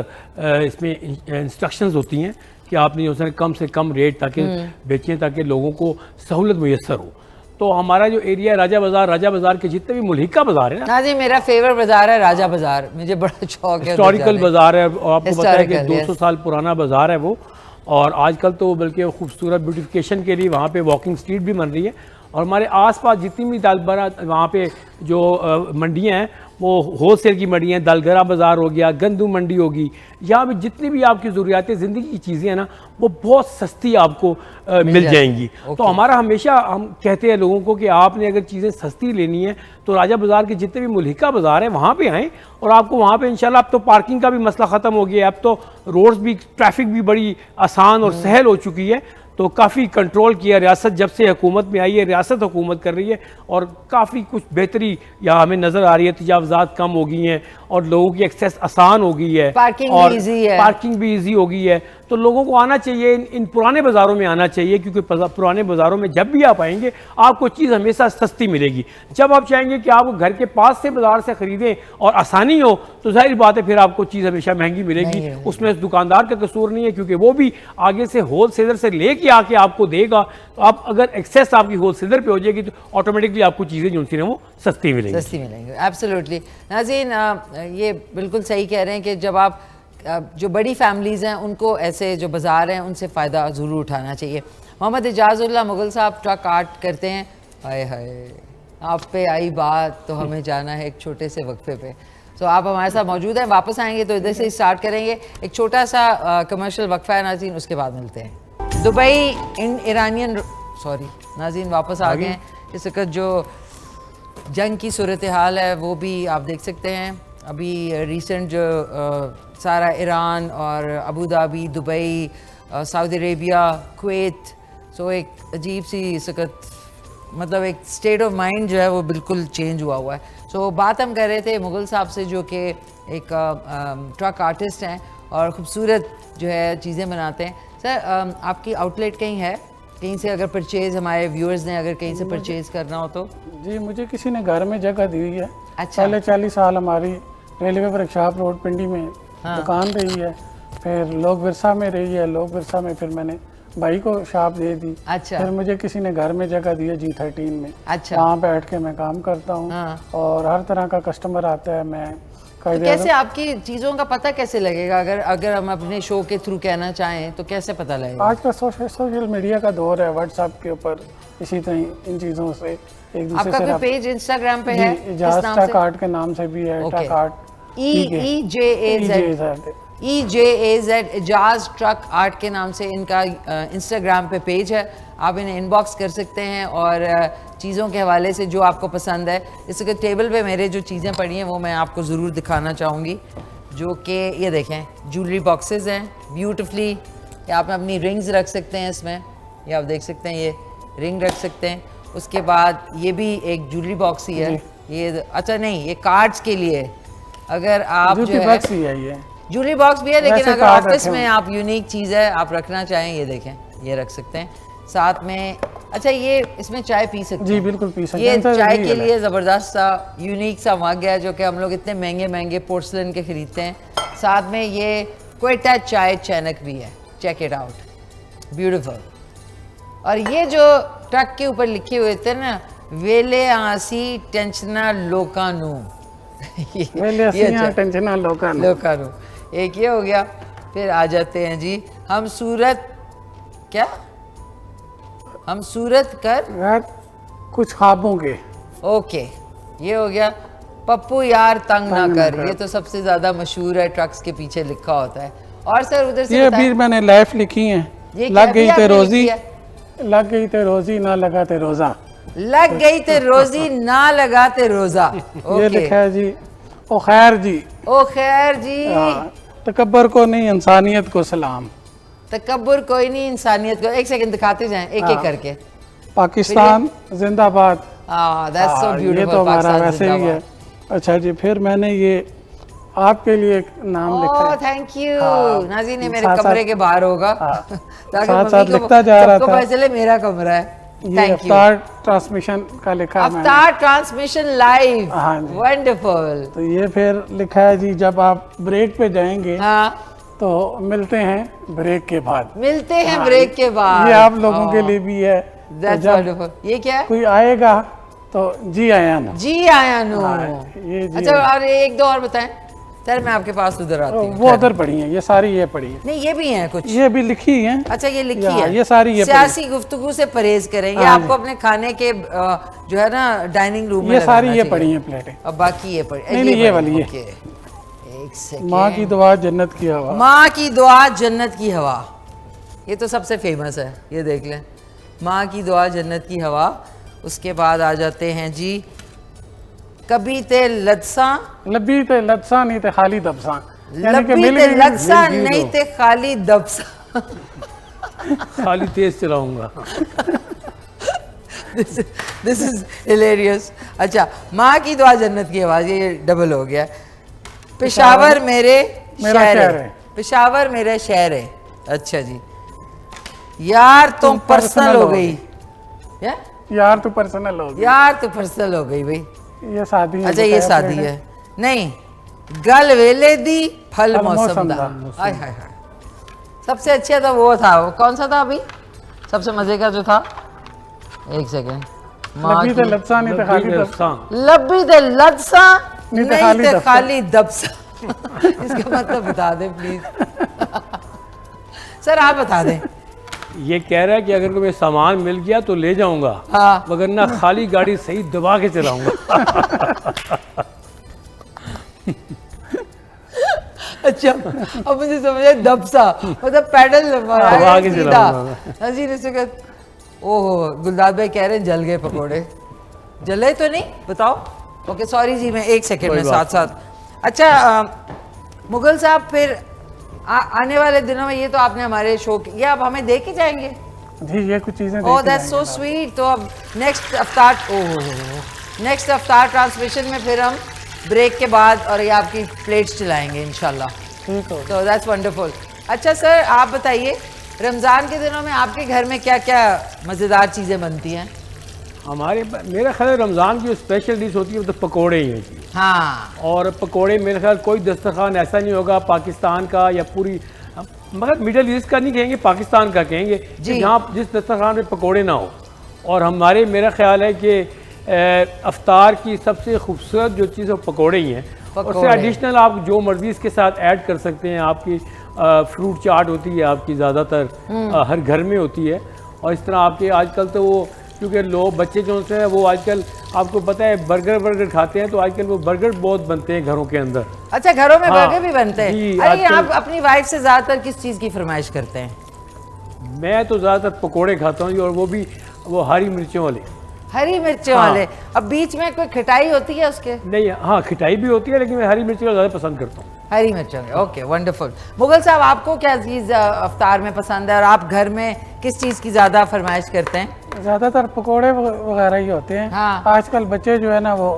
इसमें इंस्ट्रक्शंस होती हैं कि आपने जो है कम से कम रेट ताकि बेचें, ताकि लोगों को सहूलत मुयस्सर हो। तो हमारा जो एरिया है राजा बाज़ार के जितने भी मुल्हिका बाज़ार है ना जी, मेरा फेवरेट बाज़ार है राजा बाज़ार, मुझे बड़ा शौक है। हिस्टोरिकल बाज़ार है, और आपको पता है कि 200 साल पुराना बाज़ार है वो, और आजकल तो बल्कि खूबसूरत ब्यूटिफिकेशन के लिए वहाँ पे वॉकिंग स्ट्रीट भी बन रही है। और हमारे आसपास जितनी भी दालबरा वहाँ पे जो मंडियाँ हैं वो होलसेल की मंडियाँ हैं, दालगरा बाज़ार हो गया, गंदू मंडी होगी, यहाँ भी जितनी भी आपकी ज़रूरियात ज़िंदगी की चीज़ें हैं ना वो बहुत सस्ती आपको मिल जाएंगी। तो हमारा हमेशा हम कहते हैं लोगों को कि आपने अगर चीज़ें सस्ती लेनी है तो राजा बाज़ार के जितने भी मुल्हिका बाज़ार हैं वहाँ पे आएँ, और आपको वहाँ पे इंशाल्लाह अब तो पार्किंग का भी मसला ख़त्म हो गया है, अब तो रोड्स भी, ट्रैफिक भी बड़ी आसान और सहल हो चुकी है। तो काफ़ी कंट्रोल किया रियासत, जब से हुकूमत में आई है रियासत हुकूमत कर रही है, और काफ़ी कुछ बेहतरी यहाँ हमें नज़र आ रही है। तजावज़ात कम हो गई हैं और लोगों की एक्सेस आसान हो गई है, पार्किंग भी ईजी हो गई है। तो लोगों को आना चाहिए, इन पुराने बाज़ारों में आना चाहिए, क्योंकि पुराने बाज़ारों में जब भी आप आएंगे आपको चीज़ हमेशा सस्ती मिलेगी। जब आप चाहेंगे कि आप घर के पास से बाज़ार से ख़रीदें और आसानी हो तो जाहिर बात है फिर आपको चीज़ हमेशा महंगी मिलेगी। उसमें उस दुकानदार का कसूर नहीं है, क्योंकि वो भी आगे से होल सेलर से लेके आके आपको देगा। तो आप अगर एक्सेस आपकी होल सेलर पर हो जाएगी तो ऑटोमेटिकली आपको चीज़ें जो सी वो सस्ती मिलेंगी। एब्सोल्युटली नाज़रीन, ये बिल्कुल सही कह रहे हैं कि जब आप जो बड़ी फैमिलीज़ हैं उनको ऐसे जो बाज़ार हैं उनसे फ़ायदा ज़रूर उठाना चाहिए। मोहम्मद इजाज़ुल्लाह मुग़ल साहब ट्रक आर्ट करते हैं। हाय हाय, आप पे आई बात तो हमें जाना है एक छोटे से वक्फे पे। तो आप हमारे साथ मौजूद हैं, वापस आएंगे तो इधर से स्टार्ट करेंगे। एक छोटा सा कमर्शियल वक्फा है नाज़रीन, उसके बाद मिलते हैं। दुबई ईरानियन नाज़रीन वापस आ गए हैं। इस वक्त जो जंग की सूरत हाल है वो भी आप देख सकते हैं। अभी रिसेंट जो सारा ईरान और Abu Dhabi, Dubai, Saudi Arabia, Kuwait, so एक अजीब सी सकत, मतलब एक स्टेट ऑफ माइंड जो है वो बिल्कुल चेंज हुआ है। सो बात हम कर रहे थे मुग़ल साहब से, जो कि एक ट्रक आर्टिस्ट हैं और ख़ूबसूरत जो है चीज़ें बनाते हैं। सर, आपकी आउटलेट कहीं है, कहीं से अगर परचेज़ हमारे व्यूअर्स ने अगर कहीं से परचेज़ करना हो तो? जी, मुझे किसी ने घर में जगह दी हुई है। अच्छा। पहले 40 साल हमारी रेलवे वर्कशॉप रोड पिंडी में दुकान रही है, फिर लोग विरसा में रही है, लोग विरसा में फिर मैंने भाई को शॉप दे दी। अच्छा। फिर मुझे किसी ने घर में जगह दी है G13 में। अच्छा। वहाँ बैठ के मैं काम करता हूँ। और हर तरह का कस्टमर आता है। मैं तो कैसे आपकी चीज़ों का पता कैसे लगेगा, अगर हम अपने शो के थ्रू कहना चाहें तो कैसे पता लगेगा? आज का सोशल मीडिया का दौर है, व्हाट्सएप के ऊपर इसी तरह इन चीज़ों से एक दूसरे से। आपका पेज इंस्टाग्राम पे है? ट्रक आर्ट के नाम से भी है, truck art EJAZ Ejaz truck art के नाम से इनका इंस्टाग्राम पे पेज है। आप इन्हें इनबॉक्स कर सकते हैं और चीज़ों के हवाले से जो आपको पसंद है। इसके टेबल पे मेरे जो चीज़ें पड़ी हैं वो मैं आपको ज़रूर दिखाना चाहूँगी, जो कि ये देखें ज्वेलरी बॉक्सेस हैं ब्यूटिफुली। या आप अपनी रिंग्स रख सकते हैं इसमें, ये आप देख सकते हैं, ये रिंग रख सकते हैं। उसके बाद ये भी एक ज्वेलरी बॉक्स ही है, ये अच्छा नहीं, ये कार्ड्स के लिए अगर आप जो है ज्वेलरी बॉक्स भी है, लेकिन अगर ऑफिस में आप यूनिक चीज़ है आप रखना चाहें, ये देखें, ये रख सकते हैं साथ में। अच्छा ये इसमें चाय पी सकते हैं? जी बिल्कुल पी सकते हैं। ये चाय के लिए ज़बरदस्त सा यूनिक सा मग है जो कि हम लोग इतने महंगे महंगे पोर्सलन के ख़रीदते हैं। साथ में ये क्वेटा चाय चैनक भी है, चेक इट आउट, ब्यूटीफुल। और ये जो ट्रक के ऊपर लिखे हुए थे ना, वेले आसी टेंशना लोकानू, टेंशना लोकानू, एक ये हो गया। फिर आ जाते हैं जी हम सूरत, क्या हम सूरत कर कुछ ख्वाबों के, ओके ये हो गया। पप्पू यार तंग ना कर, ये तो सबसे ज्यादा मशहूर है, ट्रक्स के पीछे लिखा होता है। और सर उधर से ये अभी मैंने लाइफ लिखी है, लग गई ते रोजी, लग गई ते रोजी ना लगाते रोजा, लग गई ते रोजी ना लगाते रोजा। ये लिखा है जी। ओ खैर जी, ओ खैर जी, तकब्बर को नहीं इंसानियत को सलाम। तकब्बुर कोई नहीं इंसानियत को, एक सेकंड दिखाते जाएं एक एक करके। पाकिस्तान जिंदाबाद, दैट्स सो ब्यूटीफुल, ये तो हमारा वैसे ही है। अच्छा जी, फिर मैंने ये आपके लिए एक नाम लिखा है। Thank you. नाज़रीन ने मेरे कमरे के बाहर होगा ताकि साथ साथ लिखता जा रहा था, पता चले मेरा कमरा है। ये अफ्तार ट्रांसमिशन का लिखा है, अफ्तार ट्रांसमिशन लाइव, वंडरफुल। तो ये फिर लिखा है जी, जब आप ब्रेक पे जाएंगे तो मिलते हैं ब्रेक के बाद, मिलते हैं ब्रेक के बाद। ये आप लोगों के लिए भी है। ये क्या है? कोई आएगा तो जी आया नो, जी आया नो। ये जी। अच्छा और एक दो और बताएं सर, मैं आपके पास उधर आती हूँ। वो उधर पढ़ी है, ये सारी ये पढ़ी है। नहीं ये भी हैं कुछ, ये भी लिखी है। अच्छा ये लिखी है, ये सारी ये सियासी गुफ्तगू से परहेज करें, ये आपको अपने खाने के जो है ना डाइनिंग रूम में ये सारी ये पढ़ी है प्लेटें। और बाकी ये पढ़ी, नहीं ये वाली है। एक सेकंड, माँ की दुआ जन्नत की हवा, माँ की दुआ जन्नत की हवा, ये तो सबसे फेमस है, ये देख लें, माँ की दुआ जन्नत की हवा। उसके बाद आ जाते हैं जी कभी ते लदसा, लबी ते लदसा नहीं ते खाली दबसा, लबी ते लदसा नहीं ते खाली दबसा, खाली तेज चलाऊंगा। This is hilarious. अच्छा माँ की दुआ जन्नत की आवाज़, ये डबल हो गया। पेशावर मेरे शहर है, पेशावर मेरा शहर है। अच्छा जी, यार तुम पर्सनल हो गई, यार तो पर्सनल हो गई, यार तो पर्सनल हो गई भाई, ये शादी है। अच्छा ये शादी है, नहीं गल वेले दी फल मौसम दा। हाय हाय हाय, सबसे अच्छा तो वो था, वो कौन सा था अभी सबसे मजे का जो था, एक सेकेंड, लब्बी ते लदसा नहीं ते खाली दबसा, लब्बी ते लदसा नहीं ते खाली दबसा। इसका मतलब बता दें प्लीज सर, आप बता दें। ये कह रहा है कि अगर कोई सामान मिल गया तो ले जाऊंगा, मगर ना खाली गाड़ी सही दबा के चलाऊंगा। अच्छा अब मुझे समझ आया, दबसा मतलब पैडल दबा के चलाऊंगा। जी ओहो, गुलदार भाई कह रहे हैं जल गए पकोड़े, जले तो नहीं बताओ? ओके सॉरी जी, मैं एक सेकेंड में साथ साथ। अच्छा मुगल साहब, फिर आने वाले दिनों में ये तो आपने हमारे शो ये आप हमें दे के जाएंगे जी, ये कुछ चीजें। Oh that's so sweet. तो अब नेक्स्ट अफ्तार, नेक्स्ट अफ्तार ट्रांसमिशन में फिर हम ब्रेक के बाद और ये आपकी प्लेट्स चलाएंगे इंशाल्लाह। ठीक है, तो दैट्स वंडरफुल। अच्छा सर आप बताइए, रमज़ान के दिनों में आपके घर में क्या क्या मज़ेदार चीज़ें बनती हैं? हमारे मेरा ख्याल रमज़ान की जो स्पेशल डिश होती है वो तो पकोड़े ही हैं जी। हाँ, और पकोड़े मेरे ख्याल कोई दस्तरखान ऐसा नहीं होगा पाकिस्तान का या पूरी, मगर मिडल ईस्ट का नहीं कहेंगे, पाकिस्तान का कहेंगे, जहाँ जिस दस्तरखान में पकोड़े ना हो। और हमारे मेरा ख्याल है कि अफ्तार की सबसे खूबसूरत जो चीज़ वो पकोड़े ही हैं। उससे एडिशनल आप जो मर्जी इसके साथ ऐड कर सकते हैं। आपकी फ्रूट चाट होती है आपकी, ज़्यादातर हर घर में होती है। और इस तरह आपके आजकल तो वो, क्योंकि लोग बच्चे जो से वो आजकल आपको पता है बर्गर खाते हैं तो आजकल वो बर्गर बहुत बनते हैं घरों के अंदर। अच्छा, घरों में हाँ, बर्गर भी बनते हैं। जी, अरे आजकल- आप अपनी वाइफ से ज्यादातर किस चीज की फरमाइश करते हैं? मैं तो ज़्यादातर पकोड़े खाता हूँ और वो भी वो हरी मिर्चों वाले। हरी मिर्चों हाँ। वाले। अब बीच में कोई खटाई होती है उसके? नहीं, हाँ खिटाई भी होती है लेकिन मैं हरी मिर्ची का ज़्यादा पसंद करता हूँ। हरी मिर्चों के। Okay, wonderful. मुगल साहब, आपको क्या चीज़ अफ्तार में पसंद है और आप घर में किस चीज़ की ज़्यादा फरमाइश करते हैं? ज़्यादातर पकोड़े वगैरह ही होते हैं। हाँ। आजकल बच्चे जो है ना वो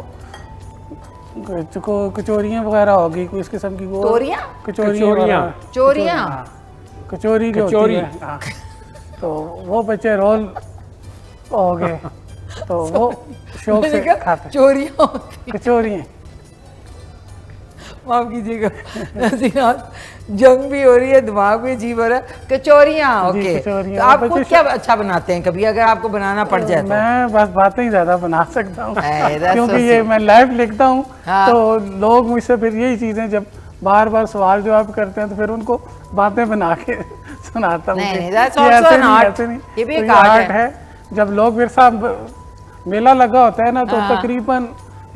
कचौरियाँ वगैरह होगी, कोई इस किस्म की वो तोरियां? कचौरियाँ चोरियां? कचौरी की होती है। हाँ। तो वो बच्चे रोल हो गए तो वो शौक से खाते हैं। चोरियां? कचौरियाँ, माफ कीजिएगा, जंग भी हो रही है, दिमाग भी अजीब हो रहा है। कचौरियाँ, जी, ओके। कचौरियाँ। तो आप बच्चे खुद क्या अच्छा बनाते हैं कभी, अगर आपको बनाना पड़ जाए तो? मैं बस बातें ही ज़्यादा बना सकता हूँ that's क्योंकि so ये sweet. मैं लाइव लिखता हूँ। हाँ। तो लोग मुझसे फिर यही चीज़ें जब बार बार सवाल जवाब करते हैं तो फिर उनको बातें बना के सुनाता हूँ। नहीं, कि that's ये also ऐसे an नहीं, art. ऐसे नहीं। ये भी तो एक ये art आर्ट है। है। जब लोग मेरे साथ मेला लगा होता है ना तो हाँ। तकरीबन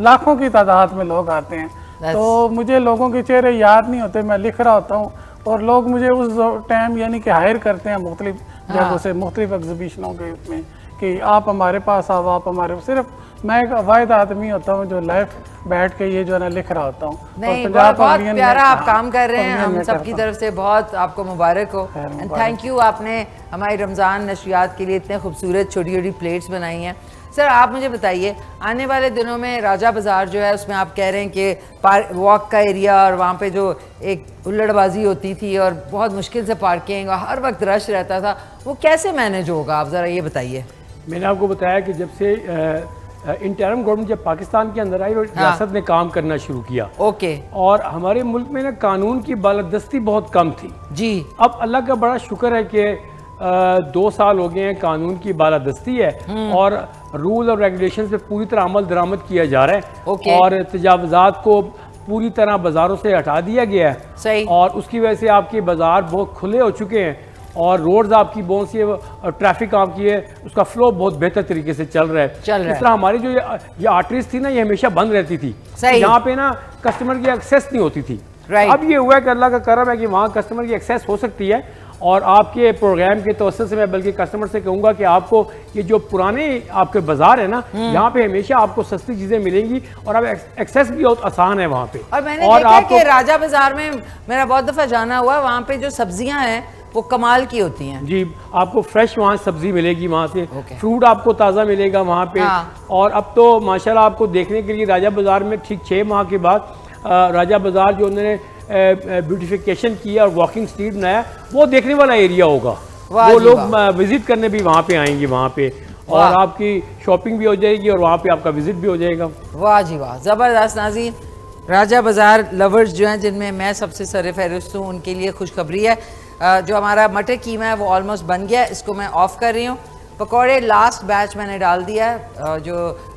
लाखों की तादाद में लोग आते हैं। तो मुझे लोगों के चेहरे याद नहीं होते, मैं लिख रहा होता हूँ और लोग मुझे उस टाइम यानी कि हायर करते हैं मुख्तलिफ जगहों से, मुख्तलिफ एग्जीबिशनों के में कि आप हमारे पास आओ, आप हमारे। सिर्फ मैं एक वाहिद आदमी होता हूँ जो लाइव बैठ के ये जो है ना लिख रहा होता हूँ। नहीं, बहुत प्यारा आप काम कर रहे हैं। हम सबकी तरफ से बहुत आपको मुबारक हो एंड थैंक यू। आपने हमारी रमज़ान नशरियात के लिए इतने खूबसूरत छोटी छोटी प्लेट्स बनाई हैं। सर, आप मुझे बताइए, आने वाले दिनों में राजा बाज़ार जो है उसमें आप कह रहे हैं कि वॉक का एरिया और वहाँ पे जो एक उल्लड़बाजी होती थी और बहुत मुश्किल से पार्किंग और हर वक्त रश रहता था, वो कैसे मैनेज होगा, आप ज़रा ये बताइए। मैंने आपको बताया कि जब से इंटरम गवर्नमेंट जब पाकिस्तान के अंदर आई और रियासत ने काम करना शुरू किया, ओके, और हमारे मुल्क में ना कानून की बालादस्ती बहुत कम थी जी। अब अल्लाह का बड़ा शुक्र है कि 2 साल हो गए हैं, कानून की बालादस्ती है और रूल और रेगुलेशंस पे पूरी तरह अमल दरामद किया जा रहा है और तजावुज़ात को पूरी तरह बाज़ारों से हटा दिया गया है। सही। और उसकी वजह से आपके बाज़ार बहुत खुले हो चुके हैं और रोड्स आपकी बहुत सी ट्रैफिक आपकी है, उसका फ्लो बहुत बेहतर तरीके से चल रहा है। इस तरह हमारी जो ये आर्टरीज थी ना, ये हमेशा बंद रहती थी। यहाँ पे ना कस्टमर की एक्सेस नहीं होती थी। अब ये हुआ है कि अल्लाह का करम है कि वहाँ कस्टमर की एक्सेस हो सकती है और आपके प्रोग्राम के तवज्जुह से मैं बल्कि कस्टमर से कहूँगा कि आपको ये जो पुराने आपके बाजार है ना, यहाँ पे हमेशा आपको सस्ती चीज़ें मिलेंगी और अब एक्सेस भी बहुत आसान है वहाँ पे। और मैंने देखा कि राजा बाजार में मेरा बहुत दफ़ा जाना हुआ, वहाँ पे जो सब्जियाँ हैं वो कमाल की होती हैं जी। आपको फ्रेश वहाँ सब्जी मिलेगी, वहाँ से फ्रूट आपको ताज़ा मिलेगा वहाँ पे। और अब तो माशाल्लाह आपको देखने के लिए राजा बाजार में ठीक 6 माह के बाद राजा बाजार जो उन्होंने ब्यूटिफिकेशन किया और वॉकिंग स्ट्रीट बनाया, वो देखने वाला एरिया होगा। वो लोग विजिट करने भी वहाँ पे आएंगे वहाँ पे और आपकी शॉपिंग भी हो जाएगी और वहाँ पे आपका विजिट भी हो जाएगा। वाह जी वाह, ज़बरदस्त। नाज़रीन, राजा बाजार लवर्स जो हैं, जिनमें मैं सबसे सरफ़हरिस्त हूँ, उनके लिए खुशखबरी है। जो हमारा मटर कीमा है वो ऑलमोस्ट बन गया है, इसको मैं ऑफ़ कर रही हूँ। पकौड़े लास्ट बैच मैंने डाल दिया है, जो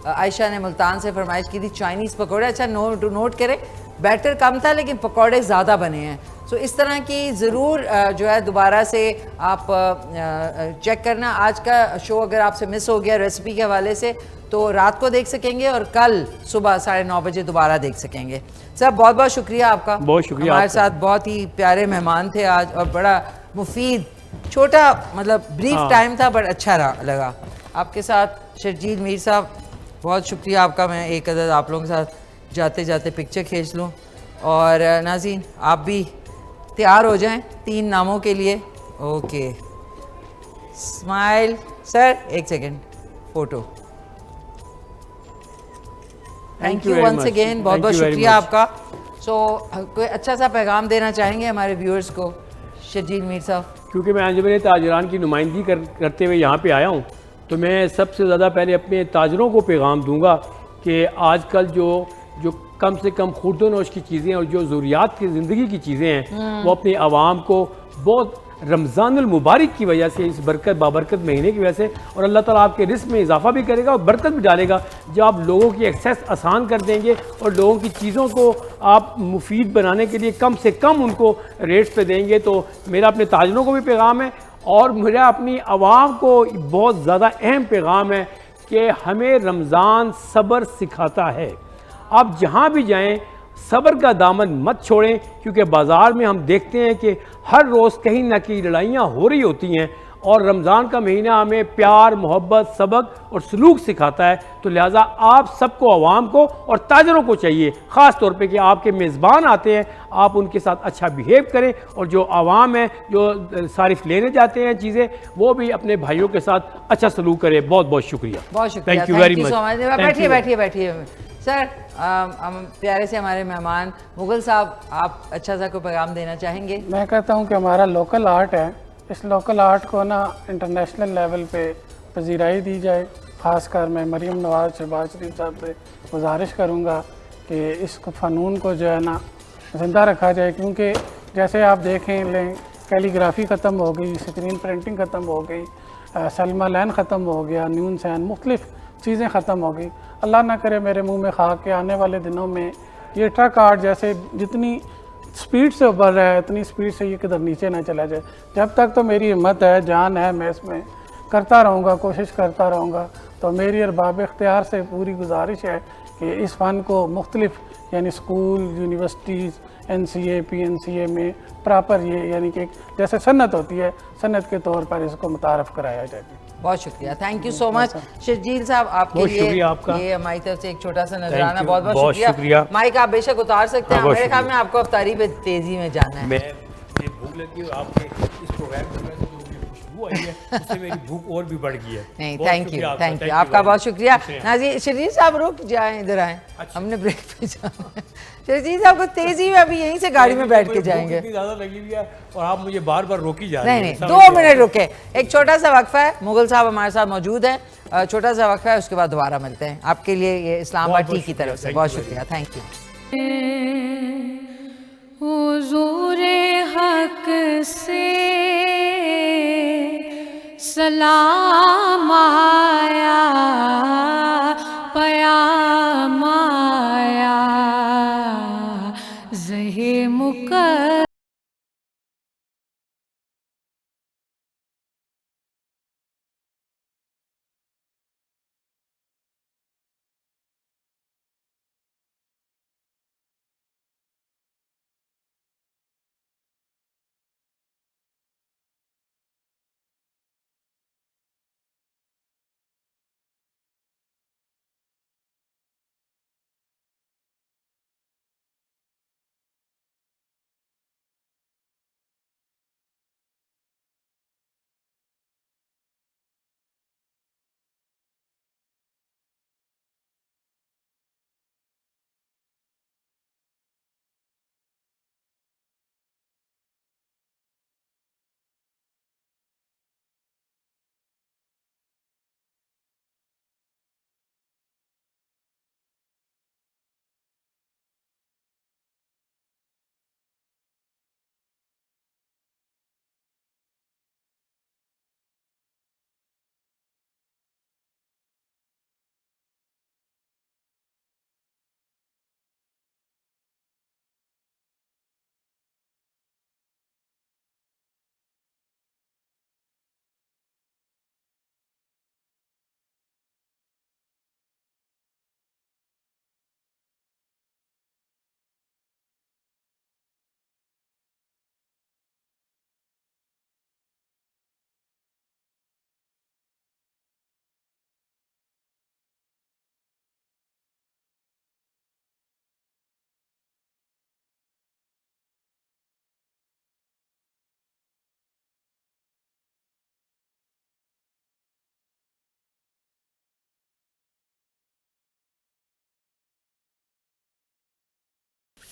आयशा ने मुल्तान से फरमाइश की थी, चाइनीज़ पकौड़े। अच्छा, नोट करें, बैटर कम था लेकिन पकौड़े ज़्यादा बने हैं। सो इस तरह की ज़रूर जो है दोबारा से आप चेक करना। आज का शो अगर आपसे मिस हो गया रेसिपी के हवाले से तो रात को देख सकेंगे और कल सुबह 9:30 बजे दोबारा देख सकेंगे। सर, बहुत बहुत शुक्रिया आपका। बहुत शुक्रिया। हमारे साथ बहुत ही प्यारे मेहमान थे आज और बड़ा मुफीद, छोटा मतलब ब्रीफ टाइम था बट अच्छा लगा आपके साथ। शर्जील मीर साहब, बहुत शुक्रिया आपका। मैं एक अदद आप लोगों के साथ जाते जाते पिक्चर खींच लूँ। और नाज़रीन, आप भी तैयार हो जाएं 3 नामों के लिए। Okay, smile. Sir, 1 second, photo. Thank you once again, बहुत बहुत शुक्रिया आपका। कोई अच्छा सा पैगाम देना चाहेंगे हमारे व्यूअर्स को, शर्जील मीर साहब? क्योंकि मैं अंजुमन ताजरान की नुमाइंदगी करते हुए यहाँ पे आया हूँ, तो मैं सबसे ज़्यादा पहले अपने ताजरों को पैगाम दूँगा कि आजकल जो कम से कम खुर्दोनोश की चीज़ें और जो ज़रूरियात की ज़िंदगी की चीज़ें हैं, वो अपने आवाम को बहुत रमज़ानुल मुबारक की वजह से, इस बाबरकत महीने की वजह से, और अल्लाह ताला आपके रिस्क में इजाफा भी करेगा और बरकत भी डालेगा जब आप लोगों की एक्सेस आसान कर देंगे और लोगों की चीज़ों को आप मुफीद बनाने के लिए कम से कम उनको रेट्स पे देंगे। तो मेरा अपने ताजरों को भी पैगाम है और मेरा अपनी आवाम को बहुत ज़्यादा अहम पैगाम है कि हमें रमज़ान सब्र सिखाता है। आप जहाँ भी जाएं सब्र का दामन मत छोड़ें, क्योंकि बाज़ार में हम देखते हैं कि हर रोज़ कहीं ना कहीं लड़ाइयाँ हो रही होती हैं, और रमज़ान का महीना हमें प्यार, मोहब्बत, सबक और सलूक सिखाता है। तो लिहाजा आप सबको, आवाम को और ताजरों को चाहिए ख़ास तौर पे कि आपके मेज़बान आते हैं, आप उनके साथ अच्छा बिहेव करें, और जो आवाम है, जो सारिफ लेने जाते हैं चीज़ें, वो भी अपने भाइयों के साथ अच्छा सलूक करें। बहुत बहुत शुक्रिया, बहुत शुक्रिया, थैंक यू वेरी मच। बैठिए बैठिए बैठिए सर। प्यारे से हमारे मेहमान मुगल साहब, आप अच्छा सा कोई पैगाम देना चाहेंगे? मैं कहता हूँ कि हमारा लोकल आर्ट है, इस लोकल आर्ट को ना इंटरनेशनल लेवल पे पजीराई दी जाए। ख़ासकर मैं मरीम नवाज़ शहबाज शरीफ साहब से गुजारिश करूँगा कि इस फ़नून को जो है ना ज़िंदा रखा जाए, क्योंकि जैसे आप देखें लें, कैलीग्राफी ख़त्म हो गई, स्क्रीन प्रिंटिंग ख़त्म हो गई, सलमा लैन ख़त्म हो गया, न्यून सैन, मुख्तलिफ़ चीज़ें ख़त्म हो गई। अल्लाह ना करे मेरे मुंह में खाक के आने वाले दिनों में ये ट्रक आर्ट जैसे जितनी स्पीड से उभर रहा है, इतनी स्पीड से ये किधर नीचे ना चला जाए। जब तक तो मेरी हिम्मत है, जान है, मैं इसमें करता रहूँगा, कोशिश करता रहूँगा। तो मेरी अरबाब इख्तियार से पूरी गुजारिश है कि इस फ़न को मुख्तलिफ़ यानी स्कूल, यूनिवर्सिटीज़, NCA, PNCA में प्रॉपर ये यानी कि जैसे सन्नत होती है, सन्नत के तौर पर इसको मुतारफ़ कराया जाए। बहुत शुक्रिया, thank you so much Sharjeel साहब, आपके लिए आपका। ये हमारी तरफ से एक छोटा सा नजराना। बहुत बहुत शुक्रिया। माइक आप बेशक उतार सकते हैं। मेरे ख्याल में आपको अफ्तारी पे तेजी में जाना है। मुझे भूख लगी और आपके इस प्रोग्राम में जो खुशबू आई है उससे मेरी भूख और भी बढ़ गई है। नहीं, थैंक यू आपका बहुत शुक्रिया। नाज़रीन, शर्जील साहब रुक जाएं, इधर आएं, हमने ब्रेक पे जाना है। शर्जील साहब को तेजी में अभी यहीं से गाड़ी में बैठ के जाएंगे। ज़्यादा लगी हुई है और आप मुझे बार बार रोकी जा रही हैं। नहीं, 2 मिनट रुके, एक छोटा सा वक्फा है। मुगल साहब हमारे साथ मौजूद हैं, छोटा सा वक्फा है, उसके बाद दोबारा मिलते हैं। आपके लिए ये इस्लामाबाद टी की तरफ से बहुत शुक्रिया, थैंक यू। हुज़ूरे हक से सलाम आया, पयाम आया, ज़हे मुक़द्दर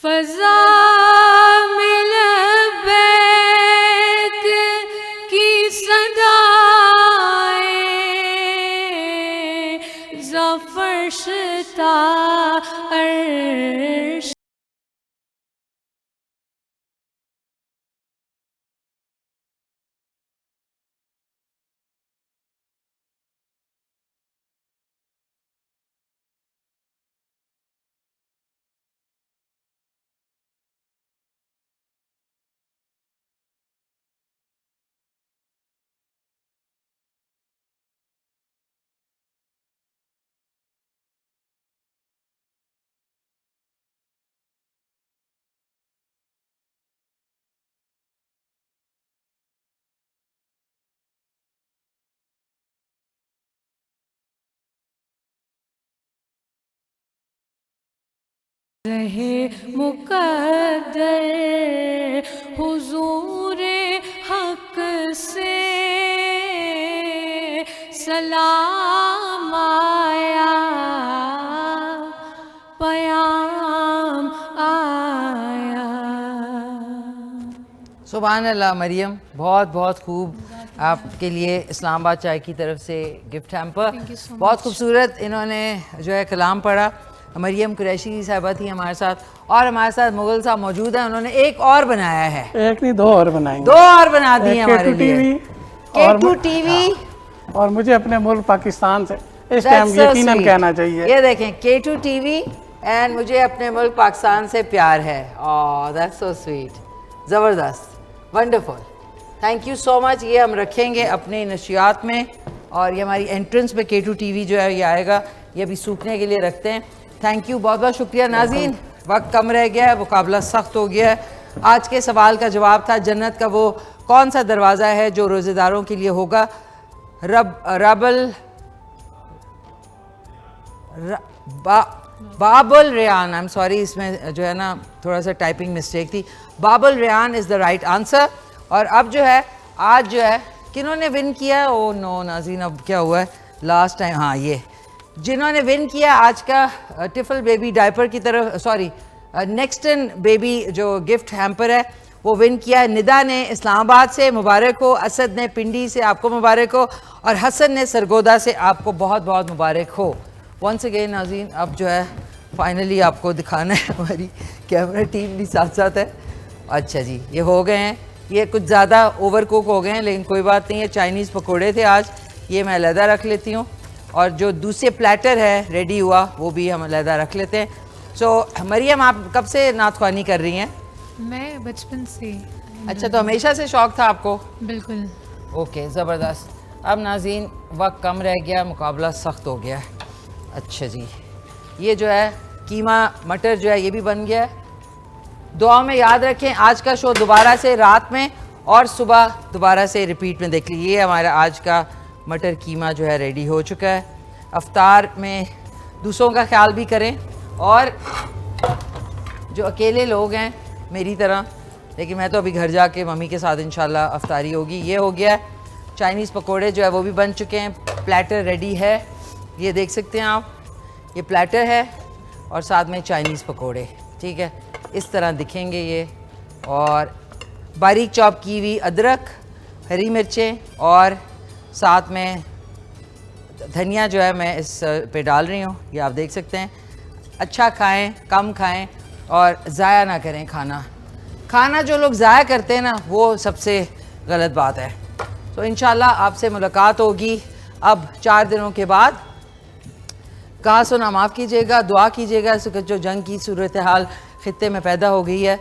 फ़ज़ा में लब्बैक की सदाएं, ज़फ़रशता अर्श रहे मुकद्दर हुजूरे हक से सलाम आया पयाम आया। सुभान अल्लाह मरियम, बहुत बहुत खूब। आपके लिए इस्लामाबाद चाय की तरफ से गिफ्ट हैम्पर, बहुत खूबसूरत इन्होंने जो है कलाम पढ़ा। मरियम कुरैशी साहिबा थी हमारे साथ, और हमारे साथ मुगल साहब मौजूद हैं। उन्होंने एक और बनाया है, एक नहीं दो और बनाएंगे, दो और बना दिए हमारे लिए। K2 टीवी, और मुझे अपने मुल्क पाकिस्तान से इस टाइम यकीनन कहना चाहिए। ये देखें K2 टीवी एंड मुझे अपने मुल्क पाकिस्तान से प्यार है। ओह दैट्स सो स्वीट, ज़बरदस्त, wonderful, thank you so much. ये हम रखेंगे अपने नशियात में, और ये हमारी एंट्रेंस पे K2 टीवी जो है ये आएगा, ये अभी सूखने के लिए रखते हैं। थैंक यू, बहुत बहुत शुक्रिया नाज़रीन। वक्त कम रह गया है, मुकाबला सख्त हो गया है। आज के सवाल का जवाब था जन्नत का वो कौन सा दरवाज़ा है जो रोज़ेदारों के लिए होगा? बाबुल रेयान, आई एम सॉरी, इसमें जो है ना थोड़ा सा टाइपिंग मिस्टेक थी। बाबुल रेयान इज़ द राइट आंसर। और अब जो है आज जो है किन्होंने विन किया? ओ नो नाज़रीन, अब क्या हुआ है लास्ट टाइम? हाँ, ये जिन्होंने विन किया आज का टिफल बेबी डायपर की तरफ, सॉरी नेक्स्ट इन बेबी जो गिफ्ट हैम्पर है वो विन किया है निदा ने इस्लामाबाद से, मुबारक हो। असद ने पिंडी से, आपको मुबारक हो। और हसन ने सरगोदा से, आपको बहुत बहुत मुबारक हो। वंस अगेन नाज़रीन, अब जो है फाइनली आपको दिखाना है, हमारी कैमरा टीम भी साथ साथ है। अच्छा जी, ये हो गए हैं, ये कुछ ज़्यादा ओवर कुक हो गए हैं, लेकिन कोई बात नहीं है। चाइनीज़ पकोड़े थे आज, ये मैं अलहदा रख लेती हूँ। और जो दूसरे प्लेटर है रेडी हुआ वो भी हम अलहदा रख लेते हैं। सो मरियम, आप कब से नातख्वानी कर रही हैं? मैं बचपन से। अच्छा, तो हमेशा से शौक़ था आपको? बिल्कुल। ओके, ज़बरदस्त। अब नाज़रीन वक्त कम रह गया, मुकाबला सख्त हो गया है। अच्छा जी, ये जो है कीमा मटर जो है ये भी बन गया है। दुआ में याद रखें, आज का शो दोबारा से रात में और सुबह दोबारा से रिपीट में देख लीजिए। हमारा आज का मटर कीमा जो है रेडी हो चुका है। अफ्तार में दूसरों का ख्याल भी करें, और जो अकेले लोग हैं मेरी तरह, लेकिन मैं तो अभी घर जाके मम्मी के साथ इंशाल्लाह अफ्तारी होगी। ये हो गया, चाइनीज़ पकोड़े जो है वो भी बन चुके हैं, प्लेटर रेडी है, ये देख सकते हैं आप, ये प्लेटर है और साथ में चाइनीज़ पकोड़े, ठीक है, इस तरह दिखेंगे ये। और बारीक चॉप की हुई अदरक, हरी मिर्चें और साथ में धनिया जो है मैं इस पे डाल रही हूँ, ये आप देख सकते हैं। अच्छा खाएं, कम खाएं और ज़ाया ना करें खाना। खाना जो लोग ज़ाया करते हैं ना, वो सबसे गलत बात है। तो इंशाल्लाह आपसे मुलाकात होगी अब 4 दिनों के बाद। कहा सुना माफ़ कीजिएगा, दुआ कीजिएगा। इस वक्त जो जंग की सूरत हाल ख़ित्ते में पैदा हो गई है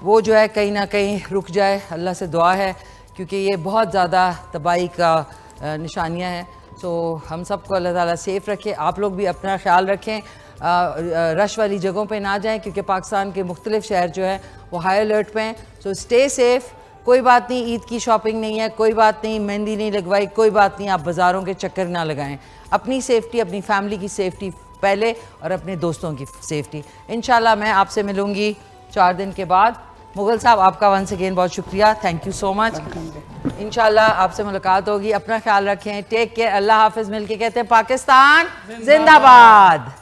वो जो है कहीं ना कहीं रुक जाए, अल्लाह से दुआ है, क्योंकि ये बहुत ज़्यादा तबाही का निशानियाँ हैं। तो हम सबको अल्लाह ताला सेफ़ रखे। आप लोग भी अपना ख्याल रखें, रश वाली जगहों पे ना जाएं, क्योंकि पाकिस्तान के मुख्तलिफ शहर जो है वो हाई अलर्ट पे हैं। So stay safe. कोई बात नहीं, ईद की शॉपिंग नहीं है, कोई बात नहीं, मेहंदी नहीं लगवाई, कोई बात नहीं, आप बाज़ारों के चक्कर ना लगाएं। अपनी सेफ़्टी, अपनी फैमिली की सेफ़्टी पहले, और अपने दोस्तों की सेफ़्टी। इंशाल्लाह मैं आपसे मिलूँगी 4 दिन के बाद। मुगल साहब, आपका वंस अगेन बहुत शुक्रिया, थैंक यू सो मच। इंशाल्लाह आपसे मुलाकात होगी। अपना ख्याल रखें, टेक केयर, अल्लाह हाफिज़। मिल के कहते हैं पाकिस्तान जिंदाबाद।